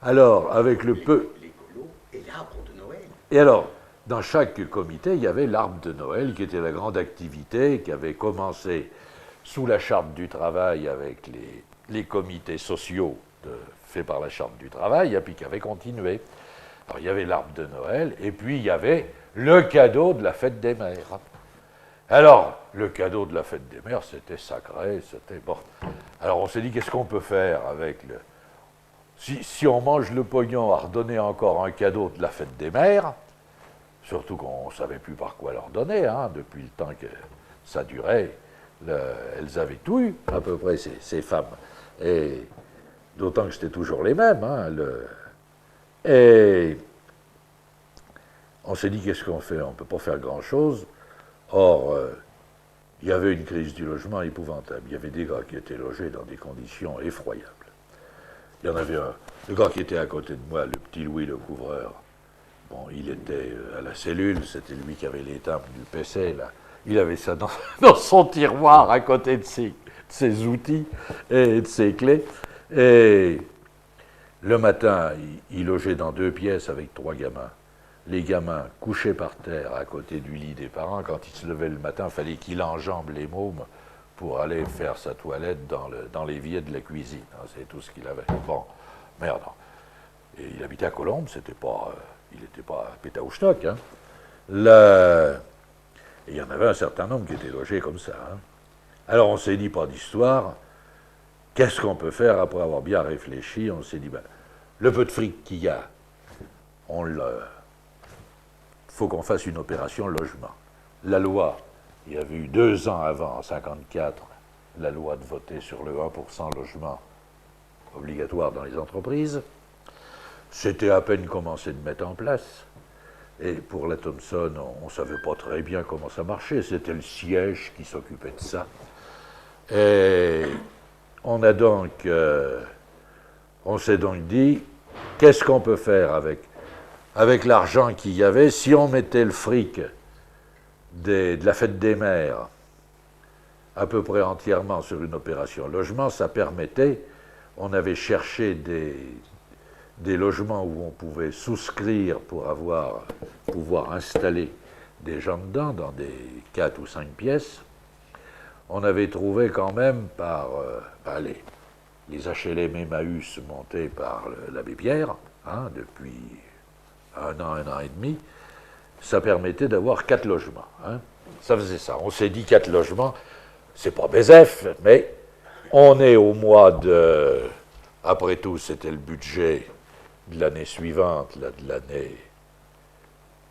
Alors, avec le peu... L'écolo et l'arbre de Noël. Et alors, dans chaque comité, il y avait l'arbre de Noël, qui était la grande activité, qui avait commencé sous la Charte du travail avec les comités sociaux faits par la Charte du travail, et puis qui avait continué. Alors, il y avait l'arbre de Noël, et puis il y avait le cadeau de la fête des mères. Alors, le cadeau de la fête des mères, c'était sacré, c'était bon. Alors, on s'est dit, qu'est-ce qu'on peut faire avec le... Si on mange le pognon à redonner encore un cadeau de la fête des mères, surtout qu'on ne savait plus par quoi leur donner, depuis le temps que ça durait, elles avaient tout eu, à peu près, ces femmes. Et d'autant que c'était toujours les mêmes. Et on s'est dit, qu'est-ce qu'on fait? On ne peut pas faire grand-chose. Or, il y avait une crise du logement épouvantable. Il y avait des gars qui étaient logés dans des conditions effroyables. Il y en avait un, le gars qui était à côté de moi, le petit Louis le couvreur. Bon, il était à la cellule, c'était lui qui avait les timbres du PC, là. Il avait ça dans son tiroir à côté de ses outils et de ses clés. Et le matin, il logeait dans 2 pièces avec 3 gamins. Les gamins couchaient par terre à côté du lit des parents. Quand il se levait le matin, il fallait qu'il enjambe les mômes pour aller faire sa toilette dans l'évier de la cuisine. C'est tout ce qu'il avait. Bon, merde. Et il habitait à Colombes, il n'était pas à Pétaouchnock. Et il y en avait un certain nombre qui étaient logés comme ça. Alors on s'est dit, pas d'histoire, qu'est-ce qu'on peut faire après avoir bien réfléchi? On s'est dit, le peu de fric qu'il y a, faut qu'on fasse une opération logement. La loi, il y avait eu 2 ans avant, en 1954, la loi de voter sur le 1% logement obligatoire dans les entreprises. C'était à peine commencé de mettre en place. Et pour la Thomson, on ne savait pas très bien comment ça marchait. C'était le siège qui s'occupait de ça. Et on s'est donc dit, qu'est-ce qu'on peut faire avec l'argent qu'il y avait si on mettait le fric de la fête des mères à peu près entièrement sur une opération logement, ça permettait, on avait cherché des logements où on pouvait souscrire pour pouvoir installer des gens dedans dans des 4 ou 5 pièces. On avait trouvé quand même par les HLM Emmaüs montés par l'abbé Pierre, depuis 1 an et demi, ça permettait d'avoir 4 logements. Ça faisait ça. On s'est dit 4 logements, c'est pas BZF, mais on est au mois de... Après tout, c'était le budget de l'année suivante, de l'année...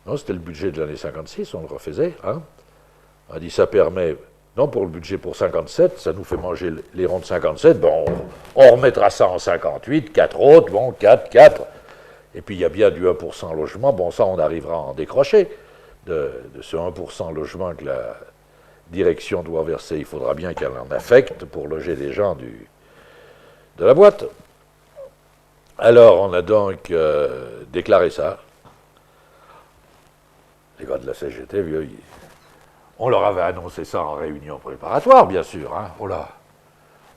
Non, c'était le budget de l'année 56, on le refaisait. On a dit, ça permet... Non, pour le budget pour 57, ça nous fait manger les ronds de 57, bon, on remettra ça en 58, 4 autres, bon, 4... Et puis il y a bien du 1% logement, bon ça on arrivera à en décrocher de ce 1% logement que la direction doit verser, il faudra bien qu'elle en affecte pour loger les gens de la boîte. Alors on a donc déclaré ça. Les gars de la CGT, on leur avait annoncé ça en réunion préparatoire, bien sûr. Oh là,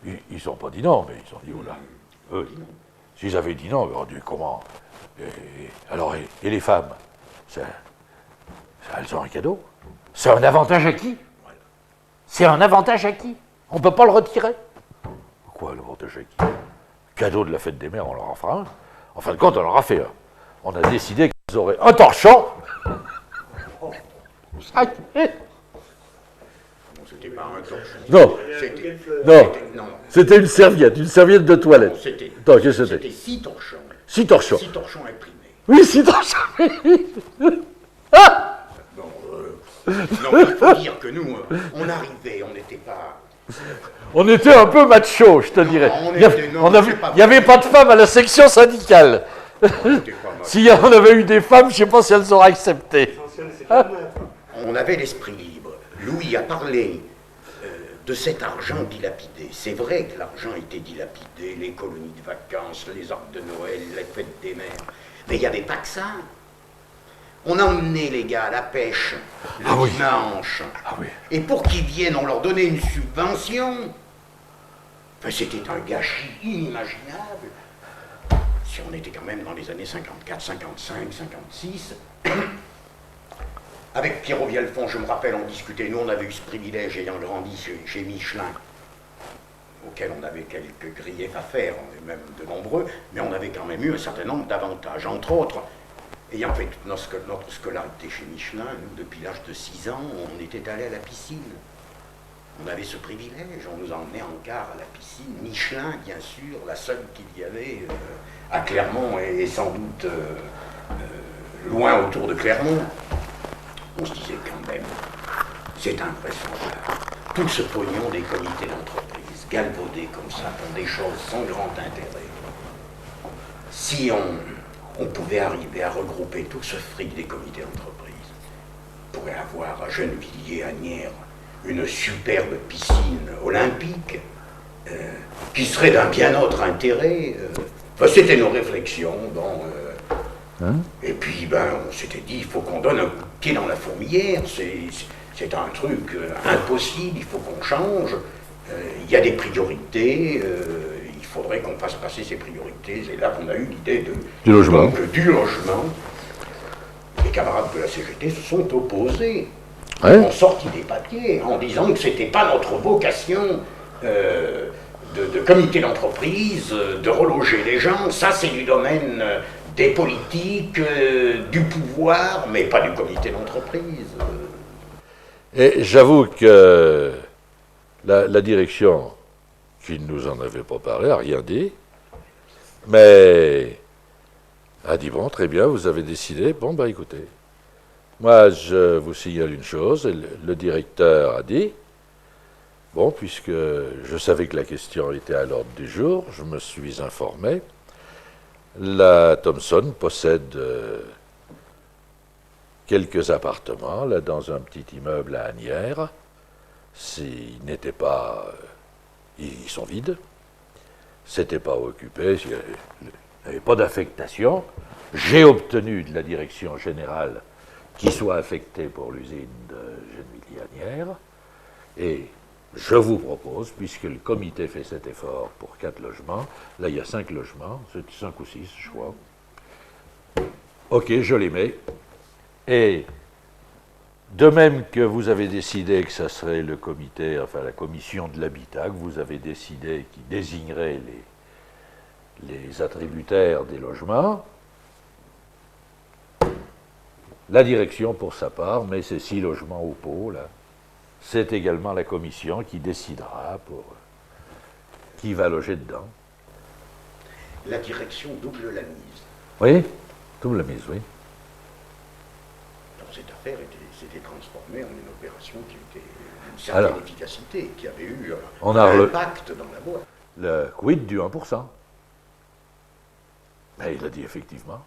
ils n'ont pas dit non, mais ils ont dit oh là. Eux, s'ils avaient dit non, ils auraient dit comment? Alors, et les femmes, elles ont un cadeau. C'est un avantage à qui? C'est un avantage à qui? On ne peut pas le retirer. Quoi, l'avantage à qui? Cadeau de la fête des mères, on leur en fera un. En fin de compte, on leur a fait un. On a décidé qu'ils auraient un torchon. C'était pas un torchon. Non, C'était... non, Non, c'était une serviette de toilette. c'était... Non, qu'est-ce que C'était c'était? 6 torchons. 6 torchons. 6 torchons imprimés. Oui, 6 torchons. Bon, non, il faut dire que nous, on arrivait, on n'était pas... On était un peu macho, je te dirais. on Il n'y était- non, c'est pas avait pas de femmes à la section syndicale. on n'était pas mal. S'il y en avait eu des femmes, je ne sais pas si elles auraient accepté. On avait l'esprit libre. Louis a parlé de cet argent dilapidé. C'est vrai que l'argent était dilapidé, les colonies de vacances, les arbres de Noël, les fêtes des mers. Mais il n'y avait pas que ça. On emmenait les gars à la pêche le dimanche. Ah oui. Et pour qu'ils viennent, on leur donnait une subvention. Enfin, c'était un gâchis inimaginable. Si on était quand même dans les années 54, 55, 56. Avec Pierrot Vielfond, je me rappelle, on discutait. Nous, on avait eu ce privilège, ayant grandi chez Michelin, auquel on avait quelques griefs à faire, même de nombreux, mais on avait quand même eu un certain nombre d'avantages. Entre autres, ayant fait toute notre scolarité chez Michelin, nous, depuis l'âge de 6 ans, on était allés à la piscine. On avait ce privilège, on nous emmenait en car à la piscine. Michelin, bien sûr, la seule qu'il y avait à Clermont et sans doute loin autour de Clermont. On se disait quand même, c'est impressionnant. Tout ce pognon des comités d'entreprise, galvaudés comme ça, pour des choses sans grand intérêt. Si on pouvait arriver à regrouper tout ce fric des comités d'entreprise, on pourrait avoir à Gennevilliers, à Nières, une superbe piscine olympique, qui serait d'un bien autre intérêt. Enfin, c'était nos réflexions, bon... Et puis, on s'était dit, il faut qu'on donne un coup de pied dans la fourmilière, c'est un truc impossible, il faut qu'on change, il y a des priorités, il faudrait qu'on fasse passer ces priorités, et là qu'on a eu l'idée du logement. Du logement. Les camarades de la CGT se sont opposés, Ouais. ont sorti des papiers en disant que c'était pas notre vocation de comité d'entreprise, de reloger les gens, ça c'est du domaine... des politiques, du pouvoir, mais pas du comité d'entreprise. Et j'avoue que la direction, qui ne nous en avait pas parlé, n'a rien dit, mais a dit, bon, très bien, vous avez décidé, bon, écoutez, moi, je vous signale une chose, et le directeur a dit, bon, puisque je savais que la question était à l'ordre du jour, je me suis informé, la Thomson possède quelques appartements là, dans un petit immeuble à Asnières. S'ils n'étaient pas... ils sont vides. C'était pas occupé. Il n'y avait pas d'affectation. J'ai obtenu de la direction générale qu'il soit affecté pour l'usine de Gennevilliers-Asnières. Et je vous propose, puisque le comité fait cet effort pour 4 logements, là il y a 5 logements, c'est 5 ou 6 je crois. Ok, je les mets. Et de même que vous avez décidé que ça serait le comité, enfin la commission de l'habitat, que vous avez décidé qui désignerait les attributaires des logements, la direction pour sa part met ces 6 logements au pot là. C'est également la commission qui décidera pour qui va loger dedans. La direction double la mise. Oui, double la mise, oui. Donc cette affaire s'était transformée en une opération qui était d'une certaine efficacité, qui avait eu un impact dans la boîte. Le quid du 1%. Mais il a dit effectivement.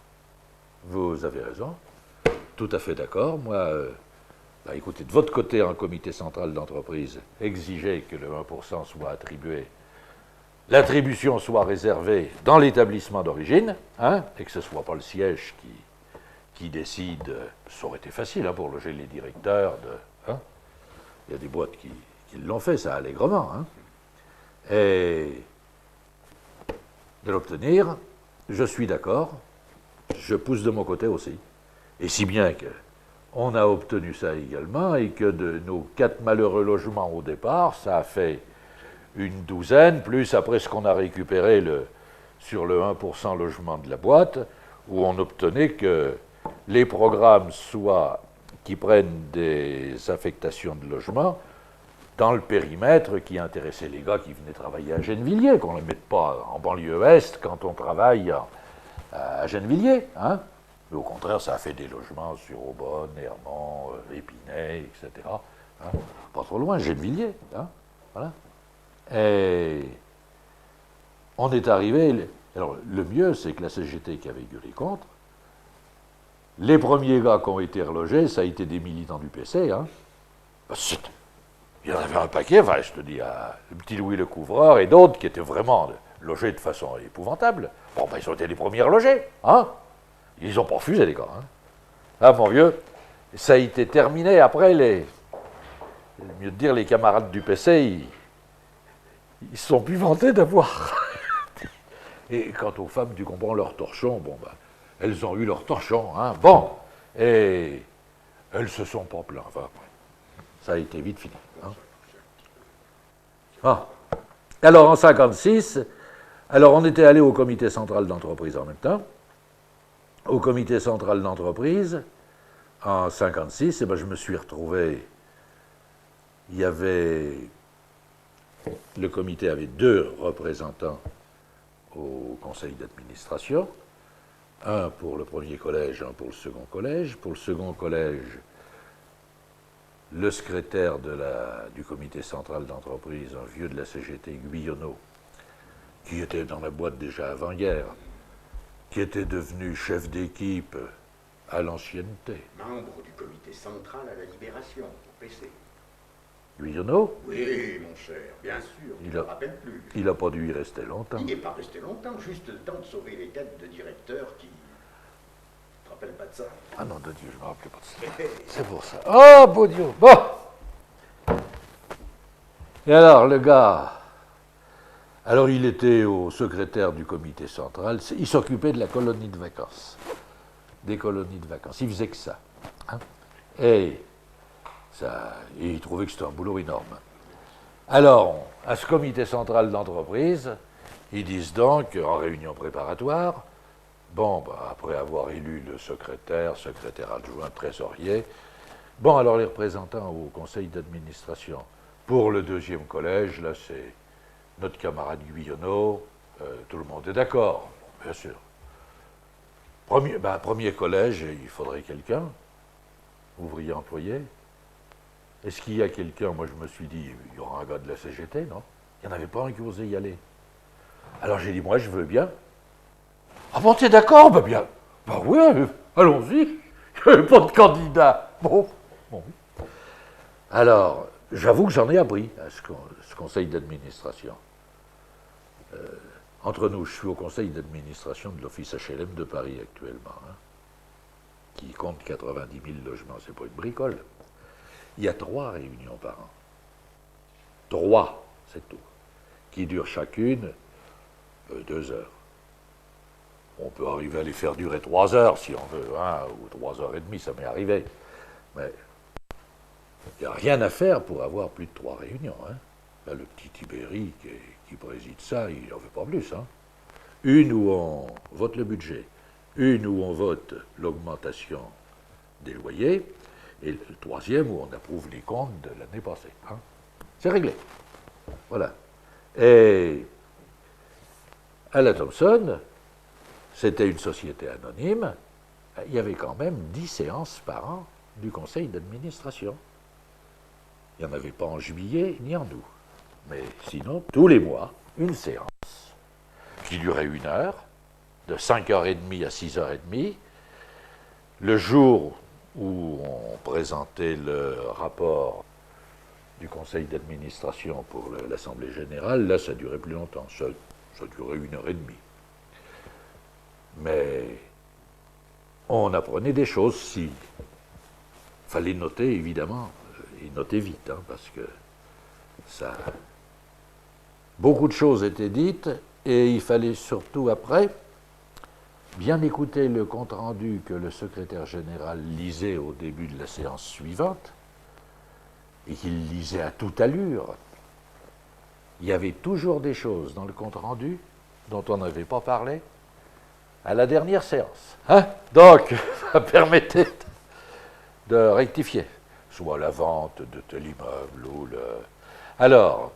Vous avez raison. Tout à fait d'accord. Moi... écoutez, de votre côté, en comité central d'entreprise, exigez que le 1% soit attribué, l'attribution soit réservée dans l'établissement d'origine, et que ce ne soit pas le siège qui décide. Ça aurait été facile pour loger les directeurs. Il y a des boîtes qui l'ont fait, ça allègrement. Et de l'obtenir, je suis d'accord, je pousse de mon côté aussi. Et si bien que on a obtenu ça également, et que de nos 4 malheureux logements au départ, ça a fait une douzaine, plus après ce qu'on a récupéré sur le 1% logement de la boîte, où on obtenait que les programmes qui prennent des affectations de logement dans le périmètre qui intéressait les gars qui venaient travailler à Gennevilliers, qu'on ne les mette pas en banlieue est quand on travaille à Gennevilliers. Hein. Mais au contraire, ça a fait des logements sur Aubonne, Hermont, Épinay, etc. Hein. Pas trop loin, Gennevilliers. Hein. Voilà. Et on est arrivé. Alors, le mieux, c'est que la CGT qui avait gueulé contre, les premiers gars qui ont été relogés, ça a été des militants du PC. Hein. Il y en avait un paquet, enfin, je te dis, le petit Louis le Couvreur et d'autres qui étaient vraiment logés de façon épouvantable. Bon, ben, ils ont été les premiers relogés. Hein. Ils n'ont pas refusé, les gars. Hein. Ah, mon vieux, ça a été terminé. Après, mieux de dire, les camarades du PC, ils se sont plus vantés d'avoir. Et quant aux femmes, tu comprends, leur torchon, bon, ben, elles ont eu leur torchon, hein, bon, et elles se sont pas plaintes. Enfin, ça a été vite fini. Hein. Ah. Alors, en 1956, alors on était allé au comité central d'entreprise en même temps. Au comité central d'entreprise, en 1956, et ben, je me suis retrouvé, il y avait, le comité avait 2 représentants au conseil d'administration, un pour le premier collège, un pour le second collège. Pour le second collège, le secrétaire du comité central d'entreprise, un vieux de la CGT, Guyonneau, qui était dans la boîte déjà avant-guerre, qui était devenu chef d'équipe à l'ancienneté. Membre du comité central à la Libération, au PC. Guyonneau? Oui, mon cher, bien sûr, je ne me rappelle plus. Il n'a pas dû y rester longtemps. Il n'est pas resté longtemps, juste le temps de sauver les têtes de directeurs qui... Tu te rappelles pas de ça? Ah non, de Dieu, je ne me rappelais pas de ça. C'est pour ça. Oh, beau Dieu! Bon! Et alors, le gars... Alors, il était au secrétaire du comité central. Il s'occupait de la colonie de vacances. Des colonies de vacances. Il faisait que ça. Hein? Et il trouvait que c'était un boulot énorme. Alors, à ce comité central d'entreprise, ils disent donc, en réunion préparatoire, bon, bah, après avoir élu le secrétaire adjoint, trésorier, bon, alors les représentants au conseil d'administration, pour le 2e collège, là, c'est notre camarade Guyonneau, tout le monde est d'accord, bien sûr. Premier collège, il faudrait quelqu'un, ouvrier employé. Est-ce qu'il y a quelqu'un? Moi, je me suis dit, il y aura un gars de la CGT, non? Il n'y en avait pas un qui osait y aller. Alors j'ai dit, moi, je veux bien. Ah bon, t'es d'accord? Ben bien. Ben oui, allons-y. Il n'y avait pas de candidat. Bon. Alors, j'avoue que j'en ai appris à ce conseil d'administration. Entre nous, je suis au conseil d'administration de l'Office HLM de Paris actuellement, hein, qui compte 90 000 logements. C'est pas une bricole. Il y a 3 réunions par an. 3, c'est tout. Qui durent chacune 2 heures. On peut arriver à les faire durer 3 heures si on veut, hein, ou 3 heures et demie, ça m'est arrivé. Mais il n'y a rien à faire pour avoir plus de 3 réunions. Hein. Là, le petit Tibéri qui préside ça, il n'en veut pas plus. Hein. Une où on vote le budget, une où on vote l'augmentation des loyers, et le 3e où on approuve les comptes de l'année passée. Hein. C'est réglé. Voilà. Et à la Thomson, c'était une société anonyme, il y avait quand même 10 séances par an du conseil d'administration. Il n'y en avait pas en juillet ni en août. Mais sinon, tous les mois, une séance qui durait 1 heure, de 5h30 à 6h30. Le jour où on présentait le rapport du conseil d'administration pour l'Assemblée générale, là, ça durait plus longtemps. Ça durait 1h30. Mais on apprenait des choses, si. Fallait noter, évidemment, et noter vite, hein, parce que ça... Beaucoup de choses étaient dites, et il fallait surtout, après, bien écouter le compte-rendu que le secrétaire général lisait au début de la séance suivante, et qu'il lisait à toute allure. Il y avait toujours des choses dans le compte-rendu dont on n'avait pas parlé à la dernière séance. Hein? Donc, ça permettait de rectifier, soit la vente de tel immeuble, ou Alors,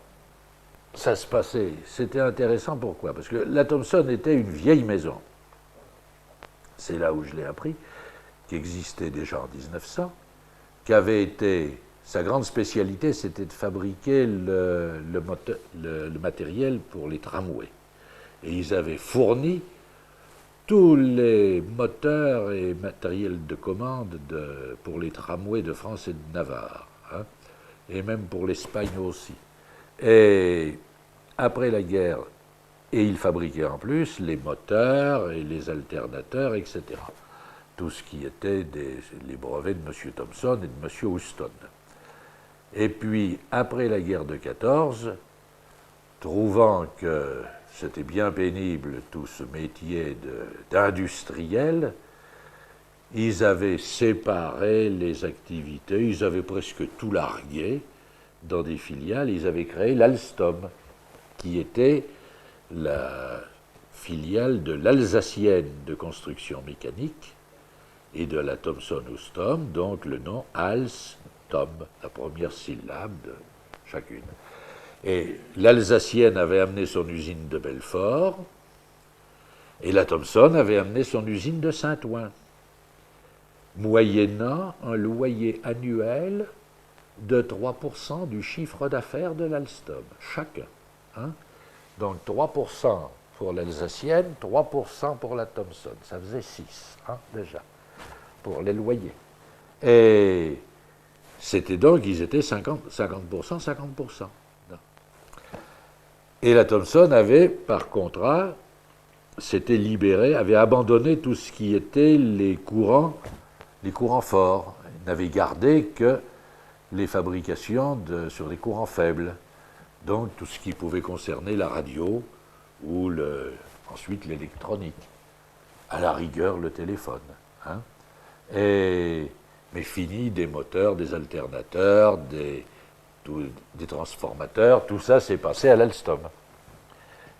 ça se passait, c'était intéressant, pourquoi? Parce que la Thomson était une vieille maison. C'est là où je l'ai appris, qui existait déjà en 1900, qui avait été, sa grande spécialité, c'était de fabriquer le matériel pour les tramways. Et ils avaient fourni tous les moteurs et matériels de commande pour les tramways de France et de Navarre, hein, et même pour l'Espagne aussi. Et après la guerre, et ils fabriquaient en plus les moteurs et les alternateurs, etc. Tout ce qui était les brevets de M. Thomson et de M. Houston. Et puis, après la guerre de 14, trouvant que c'était bien pénible tout ce métier d'industriel, ils avaient séparé les activités, ils avaient presque tout largué dans des filiales, ils avaient créé l'Alstom, qui était la filiale de l'Alsacienne de construction mécanique et de la Thomson Houston, donc le nom Alstom, la première syllabe de chacune. Et l'Alsacienne avait amené son usine de Belfort, et la Thomson avait amené son usine de Saint-Ouen, moyennant un loyer annuel de 3% du chiffre d'affaires de l'Alstom, chacun. Hein? Donc 3% pour l'Alsacienne, 3% pour la Thomson. Ça faisait 6, hein, déjà, pour les loyers. Et c'était donc, ils étaient 50%, 50%. Et la Thomson avait, par contrat, s'était libérée, avait abandonné tout ce qui était les courants forts. Elle n'avait gardé que les fabrications sur des courants faibles. Donc tout ce qui pouvait concerner la radio ou ensuite l'électronique. À la rigueur, le téléphone. Hein. Mais fini des moteurs, des alternateurs, des transformateurs, tout ça s'est passé à l'Alstom.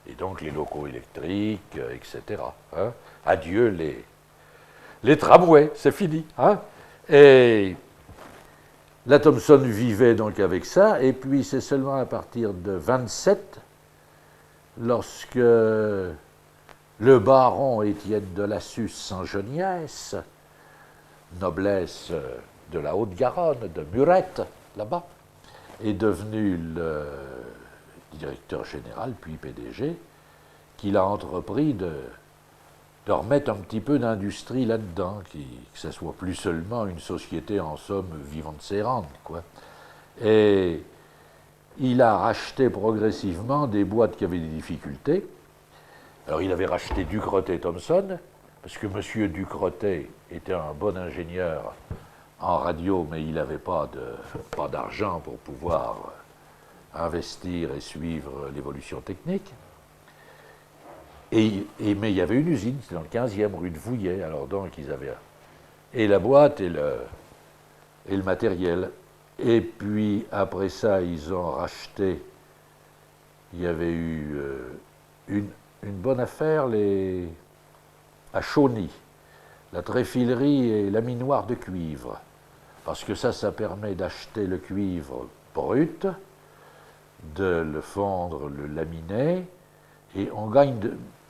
Et donc les locaux électriques, etc. Hein. Adieu les tramways, c'est fini. Hein. Et la Thomson vivait donc avec ça, et puis c'est seulement à partir de 27, lorsque le baron Étienne de Lassus sans Geniès, noblesse de la Haute-Garonne, de Murette, là-bas, est devenu le directeur général, puis PDG, qu'il a entrepris de remettre un petit peu d'industrie là-dedans, que ce soit plus seulement une société, en somme, vivant de ses rentes, quoi. Et il a racheté progressivement des boîtes qui avaient des difficultés. Alors il avait racheté Ducrotay-Thomson, parce que M. Ducrotay était un bon ingénieur en radio, mais il n'avait pas d'argent pour pouvoir investir et suivre l'évolution technique. Mais il y avait une usine, c'était dans le 15e rue de Vouillet, alors donc ils avaient et la boîte et le matériel. Et puis après ça, ils ont racheté, il y avait eu une bonne affaire à Chauny, la tréfilerie et laminoir de cuivre. Parce que ça permet d'acheter le cuivre brut, de le fondre, le laminer, et on gagne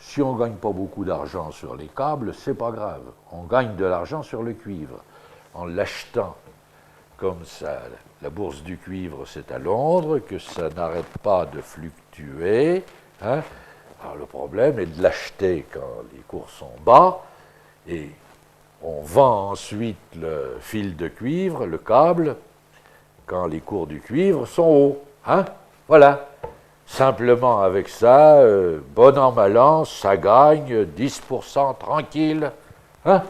si on ne gagne pas beaucoup d'argent sur les câbles, c'est pas grave. On gagne de l'argent sur le cuivre. En l'achetant, comme ça, la bourse du cuivre, c'est à Londres, que ça n'arrête pas de fluctuer. Hein. Alors le problème est de l'acheter quand les cours sont bas, et on vend ensuite le fil de cuivre, le câble, quand les cours du cuivre sont hauts. Hein. Voilà. Simplement avec ça, bon an, mal an, ça gagne 10% tranquille. Hein.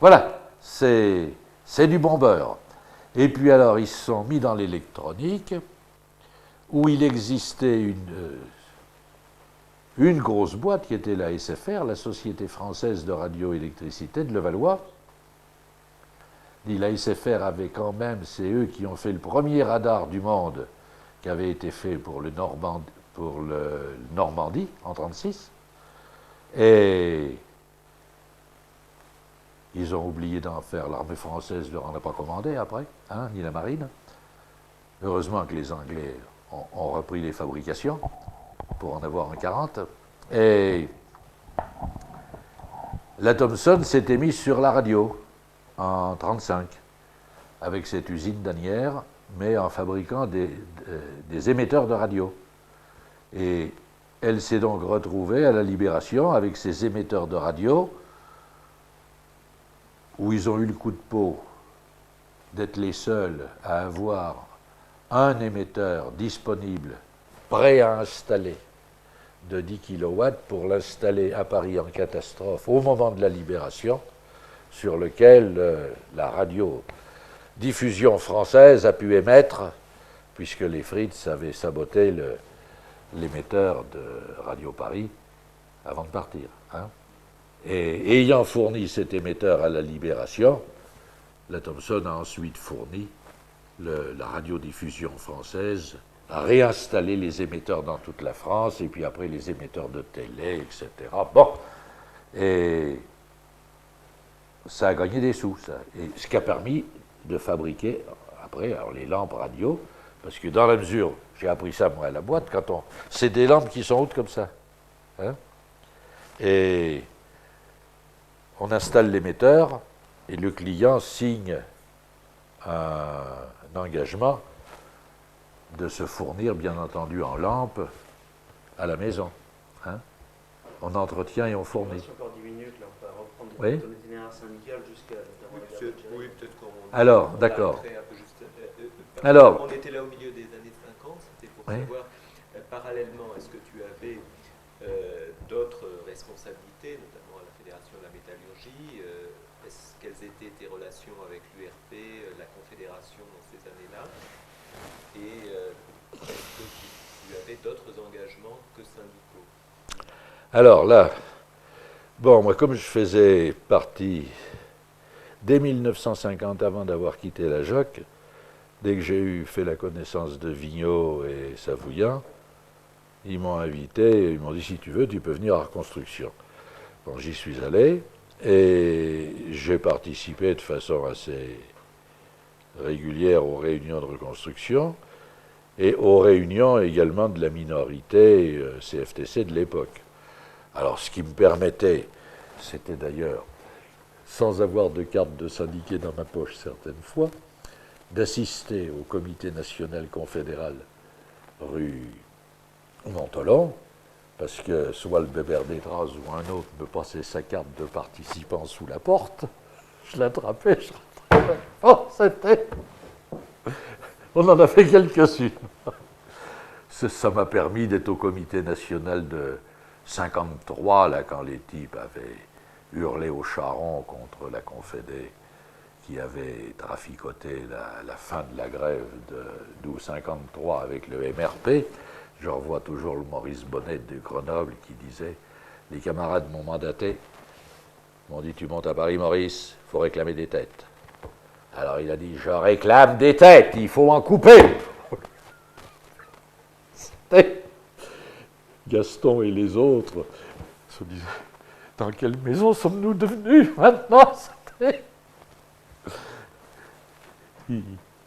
Une c'est du bon beurre. Et puis alors, ils se sont mis dans l'électronique, où il existait une grosse boîte qui était la SFR, la Société Française de Radioélectricité de Levallois. La SFR avait quand même, c'est eux qui ont fait le premier radar du monde qui avait été fait pour le Normandie en 1936. Et ils ont oublié d'en faire. L'armée française ne leur en a pas commandé après, hein, ni la marine. Heureusement que les Anglais ont repris les fabrications pour en avoir en 40. Et la Thomson s'était mise sur la radio en 1935, avec cette usine d'Asnières, mais en fabriquant des émetteurs de radio. Et elle s'est donc retrouvée à la Libération avec ces émetteurs de radio, où ils ont eu le coup de peau d'être les seuls à avoir un émetteur disponible, prêt à installer, de 10 kW pour l'installer à Paris en catastrophe au moment de la Libération, sur lequel la radiodiffusion française a pu émettre, puisque les Fritz avaient saboté l'émetteur de Radio Paris avant de partir. Hein. Et ayant fourni cet émetteur à la Libération, la Thomson a ensuite fourni la radiodiffusion française, a réinstallé les émetteurs dans toute la France, et puis après les émetteurs de télé, etc. Bon, et ça a gagné des sous, ça. Et ce qui a permis de fabriquer, après, alors les lampes radio, parce que dans la mesure, j'ai appris ça moi à la boîte, c'est des lampes qui sont hautes comme ça. Hein, et on installe l'émetteur, et le client signe un engagement de se fournir, bien entendu, en lampe à la maison. Hein. On entretient et on fournit. Encore 10 minutes, là, on va reprendre oui. ton itinéraire syndical jusqu'à oui, peut-être qu'on... Alors, d'accord. Alors, on était là au milieu des années 50, c'était pour oui. savoir, parallèlement, est-ce que tu avais d'autres responsabilités, notamment à la Fédération de la Métallurgie, quelles étaient tes relations avec l'URP, la Confédération dans ces années-là, et est-ce que tu avais d'autres engagements que syndicaux? Alors là, bon, moi comme je faisais partie, dès 1950, avant d'avoir quitté la JOC, dès que j'ai fait la connaissance de Vigneault et Savouillant, ils m'ont invité, ils m'ont dit si tu veux, tu peux venir à Reconstruction. Bon, j'y suis allé, et j'ai participé de façon assez régulière aux réunions de reconstruction et aux réunions également de la minorité CFTC de l'époque. Alors ce qui me permettait, c'était d'ailleurs, sans avoir de carte de syndiqué dans ma poche certaines fois, d'assister au comité national confédéral rue Montholon, parce que soit le Bébert d'Étras ou un autre me passait sa carte de participant sous la porte, je l'attrapais, je rattrapais. Oh, c'était... On en a fait quelques-unes. Ça m'a permis d'être au comité national de 53, là, quand les types avaient hurlé au charron contre la Confédé, qui avait traficoté la fin de la grève d'août 53 avec le MRP. Je revois toujours le Maurice Bonnet de Grenoble qui disait « Les camarades m'ont mandaté, m'ont dit « Tu montes à Paris, Maurice, il faut réclamer des têtes. » Alors il a dit « Je réclame des têtes, il faut en couper !» Gaston et les autres se disaient « Dans quelle maison sommes-nous devenus maintenant ?»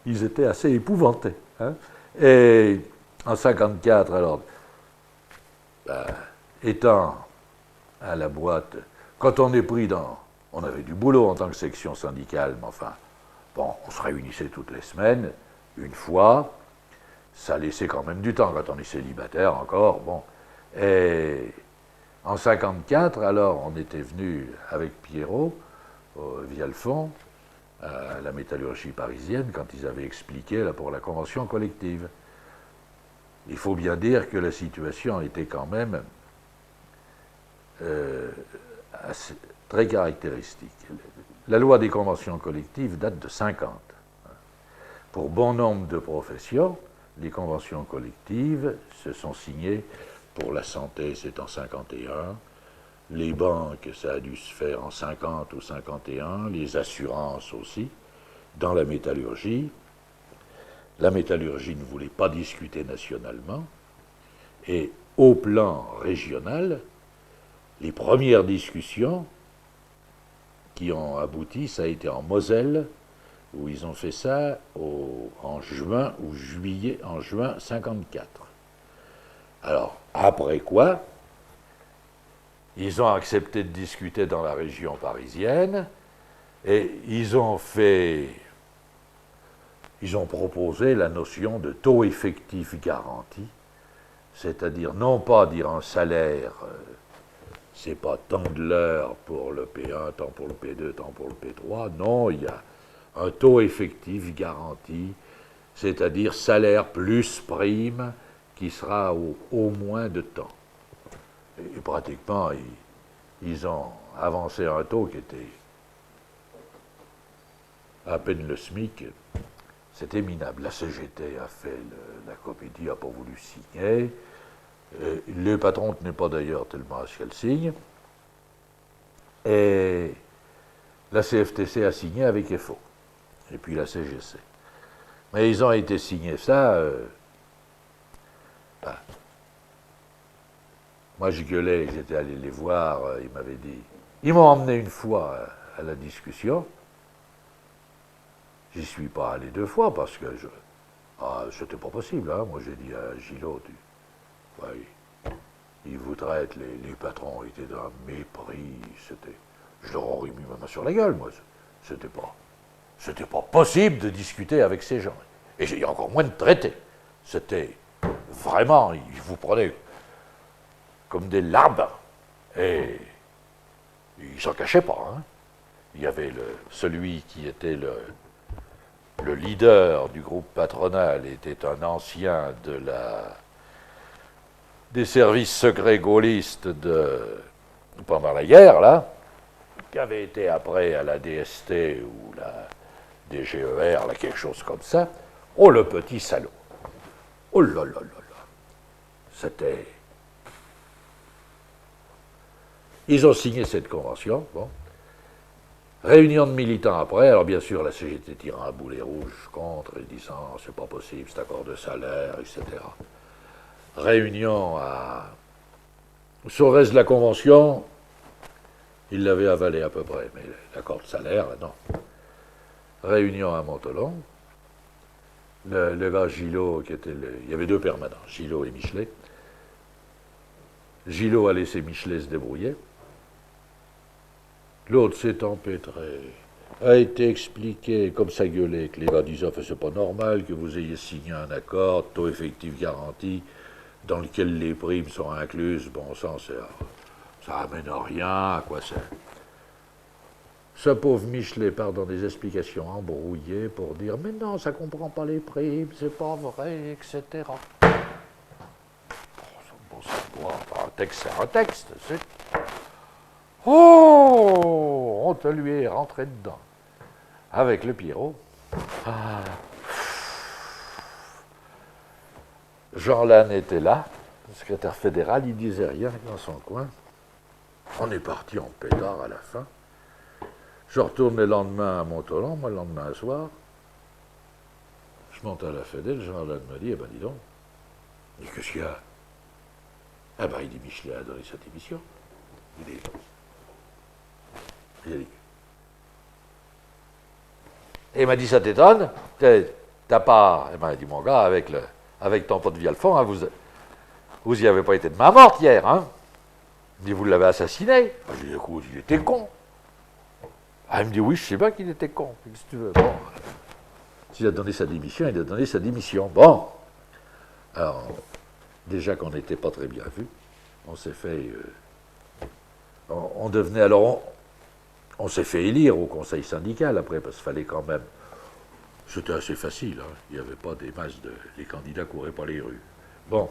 Ils étaient assez épouvantés. Hein. Et en 1954, alors, étant à la boîte, quand on est pris dans... On avait du boulot en tant que section syndicale, mais enfin, bon, on se réunissait toutes les semaines, une fois, ça laissait quand même du temps quand on est célibataire encore, bon. Et en 1954, alors, on était venu avec Pierrot, via le fond, à la métallurgie parisienne, quand ils avaient expliqué là, pour la convention collective. Il faut bien dire que la situation était quand même très caractéristique. La loi des conventions collectives date de 50. Pour bon nombre de professions, les conventions collectives se sont signées pour la santé, c'est en 51. Les banques, ça a dû se faire en 50 ou 51. Les assurances aussi. Dans la métallurgie ne voulait pas discuter nationalement. Et au plan régional, les premières discussions qui ont abouti, ça a été en Moselle, où ils ont fait ça en juin 54. Alors, après quoi, ils ont accepté de discuter dans la région parisienne et ils ont proposé la notion de taux effectif garanti, c'est-à-dire non pas dire un salaire, c'est pas tant de l'heure pour le P1, tant pour le P2, tant pour le P3, non, il y a un taux effectif garanti, c'est-à-dire salaire plus prime qui sera au moins de temps. Et pratiquement, ils ont avancé un taux qui était à peine le SMIC. C'était minable. La CGT a fait la comédie, n'a pas voulu signer. Le patron ne tenait pas d'ailleurs tellement à ce qu'elle signe. Et la CFTC a signé avec FO. Et puis la CGC. Mais ils ont été signés ça. Moi, je gueulais, j'étais allé les voir, ils m'avaient dit. Ils m'ont emmené une fois à la discussion. J'y suis pas allé 2 fois parce que c'était pas possible. Hein. Moi, j'ai dit à Gillot, ils vous traitent, les patrons étaient d'un mépris. Je leur aurais mis ma main sur la gueule, moi. C'était pas possible de discuter avec ces gens. Et j'ai encore moins de traiter. C'était vraiment, ils vous prenaient comme des larbes. Et ils s'en cachaient pas. Hein. Il y avait celui qui était le leader du groupe patronal, était un ancien des services secrets gaullistes pendant la guerre, là, qui avait été après à la DST ou la DGER, là, quelque chose comme ça. Oh, le petit salaud. Oh là là là là. C'était... Ils ont signé cette convention, bon. Réunion de militants après, alors bien sûr la CGT tirant un boulet rouge contre et disant c'est pas possible, cet accord de salaire, etc. Réunion sur le reste de la convention, ils l'avaient avalé à peu près, mais l'accord de salaire, non. Réunion à Montelon, le gars Gillot, il y avait 2 permanents, Gillot et Michelet. Gillot a laissé Michelet se débrouiller. L'autre s'est empêtré, a été expliqué, comme ça gueulait, que les gars disaient c'est pas normal que vous ayez signé un accord, taux effectif garanti, dans lequel les primes sont incluses. Bon sang, ça amène à rien, à quoi ça. Ce pauvre Michelet part dans des explications embrouillées pour dire mais non, ça comprend pas les primes, c'est pas vrai, etc. Un texte, c'est un texte, c'est. Oh, on te lui est rentré dedans. Avec le Pierrot. Ah. Jean Lannes était là, le secrétaire fédéral, il disait rien dans son coin. On est parti en pétard à la fin. Je retourne le lendemain à Montelon, moi le lendemain soir. Je monte à la Fédé, Jean Lannes me dit, dis donc. Il dit, qu'est-ce qu'il y a? Il dit, Michelet a donné sa démission. Il dit, et il m'a dit, ça t'étonne? T'as pas... Il m'a dit, mon gars, avec ton pote Vialfond, hein, vous y avez pas été de main morte hier, hein? Il me dit, vous l'avez assassiné? Je lui dis, écoute, il était con. Il me dit, oui, je sais pas qu'il était con. Qu'est-ce que tu veux? Bon, s'il a donné sa démission, il a donné sa démission. Bon. Alors, déjà qu'on n'était pas très bien vus, on s'est fait... on devenait alors... On s'est fait élire au conseil syndical après, parce qu'il fallait quand même... C'était assez facile, hein. Il n'y avait pas des masses de... Les candidats couraient pas les rues. Bon,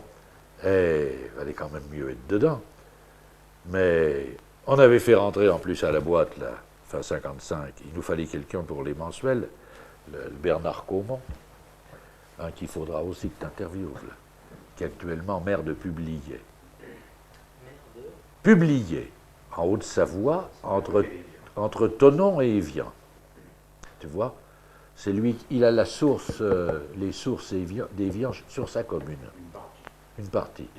et il fallait quand même mieux être dedans. Mais on avait fait rentrer en plus à la boîte, là, fin 55, il nous fallait quelqu'un pour les mensuels, le Bernard Caumont, hein, qu'il faudra aussi que tu interviewes, là, qui est actuellement maire de Publier. Publier, en Haute-Savoie, entre Thonon et Évian. Tu vois, c'est lui, il a la source, les sources d'Évian sur sa commune. Une partie.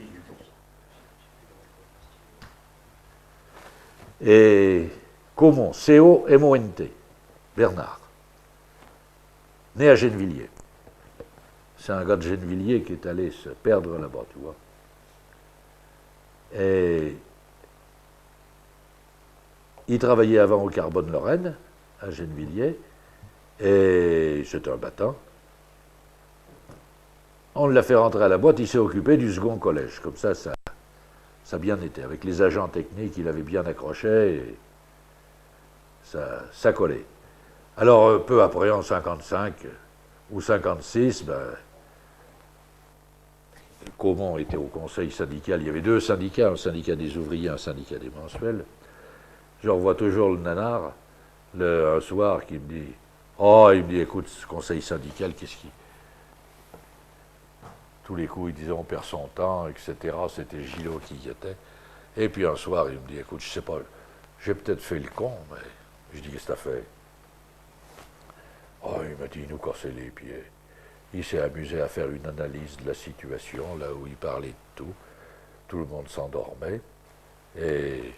Et Caumont, C-O-M-O-N-T, Bernard. né à Gennevilliers. C'est un gars de Gennevilliers qui est allé se perdre là-bas, tu vois. Et il travaillait avant au Carbone-Lorraine, à Gennevilliers, et c'était un battant. On l'a fait rentrer à la boîte, il s'est occupé du second collège. Comme ça a bien été. Avec les agents techniques, il avait bien accroché et ça collait. Alors, peu après, en 55 ou 56, Caumont était au conseil syndical. Il y avait deux syndicats, un syndicat des ouvriers, un syndicat des mensuels. Je revois toujours le nanar, un soir, qui me dit « Oh, il me dit, écoute, ce conseil syndical, qu'est-ce qui... » Tous les coups, il disait « On perd son temps, etc. » C'était Gillot qui y était. Et puis un soir, il me dit « Écoute, je sais pas, j'ai peut-être fait le con, mais... » Je dis « Qu'est-ce que t'as fait ?» Oh, il m'a dit « Il nous cassait les pieds. » Il s'est amusé à faire une analyse de la situation, là où il parlait de tout. Tout le monde s'endormait. Et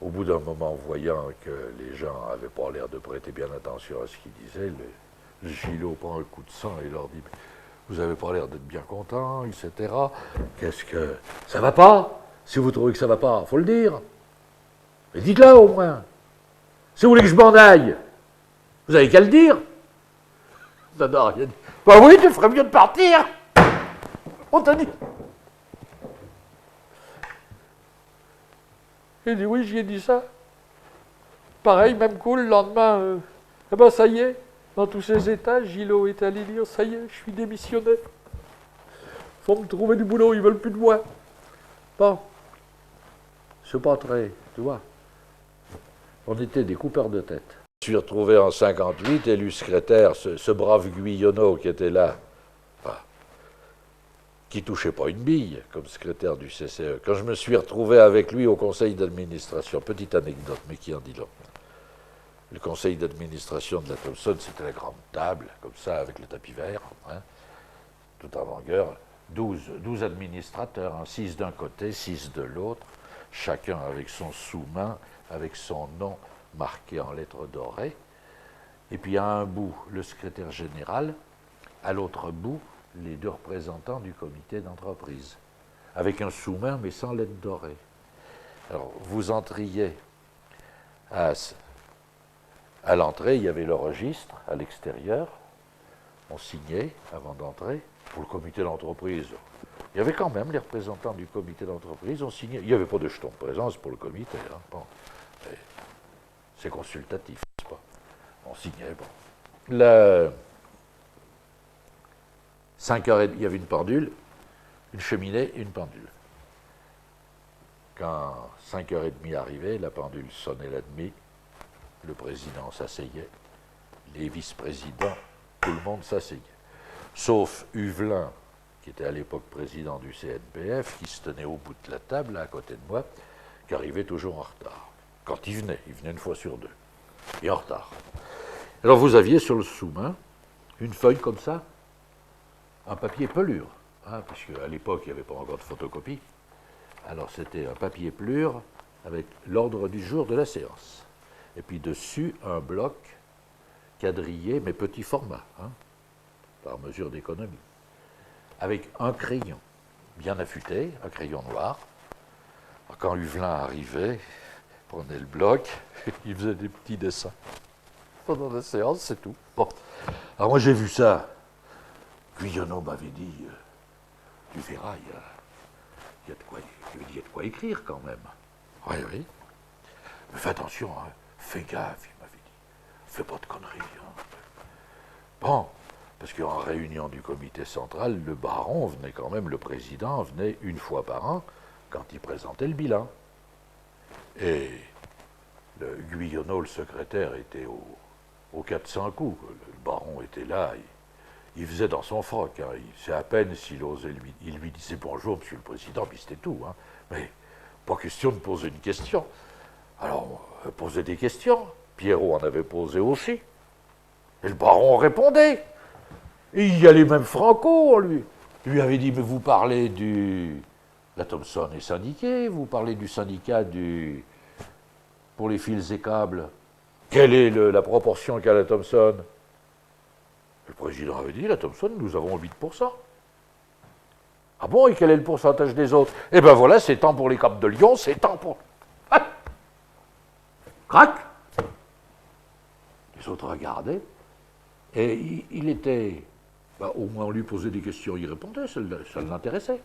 au bout d'un moment, voyant que les gens n'avaient pas l'air de prêter bien attention à ce qu'il disait, le Gillot prend un coup de sang et leur dit « Vous n'avez pas l'air d'être bien content, etc. Qu'est-ce que... Ça va pas? Si vous trouvez que ça va pas, faut le dire. Mais dites-le au moins. Si vous voulez que je m'en aille, vous avez qu'à le dire. » Ça n'a rien dit. « Bah oui, tu ferais mieux de partir. On t'a dit. » Il dit « Oui, j'y ai dit ça. » Pareil, même coup, le lendemain, eh ben ça y est, dans tous ces états, Gillot est allé dire « Ça y est, je suis démissionnaire. Faut me trouver du boulot, ils veulent plus de moi. » Bon, c'est pas très, tu vois. On était des coupeurs de tête. Je suis retrouvé en 58, élu secrétaire, ce brave Guyonneau qui était là, qui touchait pas une bille comme secrétaire du CCE. Quand je me suis retrouvé avec lui au conseil d'administration, petite anecdote, mais qui en dit long. Le conseil d'administration de la Thomson, c'était la grande table, comme ça, avec le tapis vert, tout en longueur. 12 administrateurs, 6 d'un côté, 6 de l'autre, chacun avec son sous-main, avec son nom marqué en lettres dorées. Et puis à un bout, le secrétaire général, à l'autre bout, les deux représentants du comité d'entreprise, avec un sous-main mais sans lettres dorées. Alors, vous entriez à l'entrée, il y avait le registre à l'extérieur, on signait avant d'entrer. Pour le comité d'entreprise, il y avait quand même les représentants du comité d'entreprise, on signait. Il n'y avait pas de jeton de présence pour le comité. Bon. C'est consultatif, n'est-ce pas? On signait, bon. 5h30, il y avait une pendule, une cheminée et une pendule. Quand 5h30 arrivait, la pendule sonnait la demie, le président s'asseyait, les vice-présidents, tout le monde s'asseyait. Sauf Huvelin, qui était à l'époque président du CNPF, qui se tenait au bout de la table, là, à côté de moi, qui arrivait toujours en retard. Quand il venait une fois sur deux, et en retard. Alors vous aviez sur le sous-main une feuille comme ça, un papier pelure, puisque à l'époque il n'y avait pas encore de photocopie. Alors c'était un papier pelure avec l'ordre du jour de la séance. Et puis dessus un bloc quadrillé, mais petit format, par mesure d'économie, avec un crayon bien affûté, un crayon noir. Alors, quand Huvelin arrivait, il prenait le bloc, il faisait des petits dessins. Pendant la séance, c'est tout. Bon. Alors moi j'ai vu ça. Guyonneau m'avait dit, tu verras, il y a de quoi écrire quand même. Oui, oui. Mais fais attention, fais gaffe, il m'avait dit. Fais pas de conneries. Bon. Parce qu'en réunion du comité central, le baron venait quand même, le président venait une fois par an quand il présentait le bilan. Et le Guyonneau, le secrétaire, était au 400 coups. Le baron était là, il faisait dans son froc. C'est à peine s'il osait il lui disait bonjour, monsieur le président, puis c'était tout. Mais pas question de poser une question. Alors, on posait des questions. Pierrot en avait posé aussi. Et le baron répondait. Et il y allait même franco, lui. Il lui avait dit, mais vous parlez la Thomson est syndiquée, vous parlez du syndicat pour les fils et câbles. Quelle est la proportion qu'a la Thomson? Le président avait dit, la Thomson, nous avons 8%. Ah bon, et quel est le pourcentage des autres? Eh ben voilà, c'est tant pour les Capes de Lyon, c'est tant pour... Ah, crac. Les autres regardaient, et il était... Ben, au moins on lui posait des questions, il répondait, ça l'intéressait.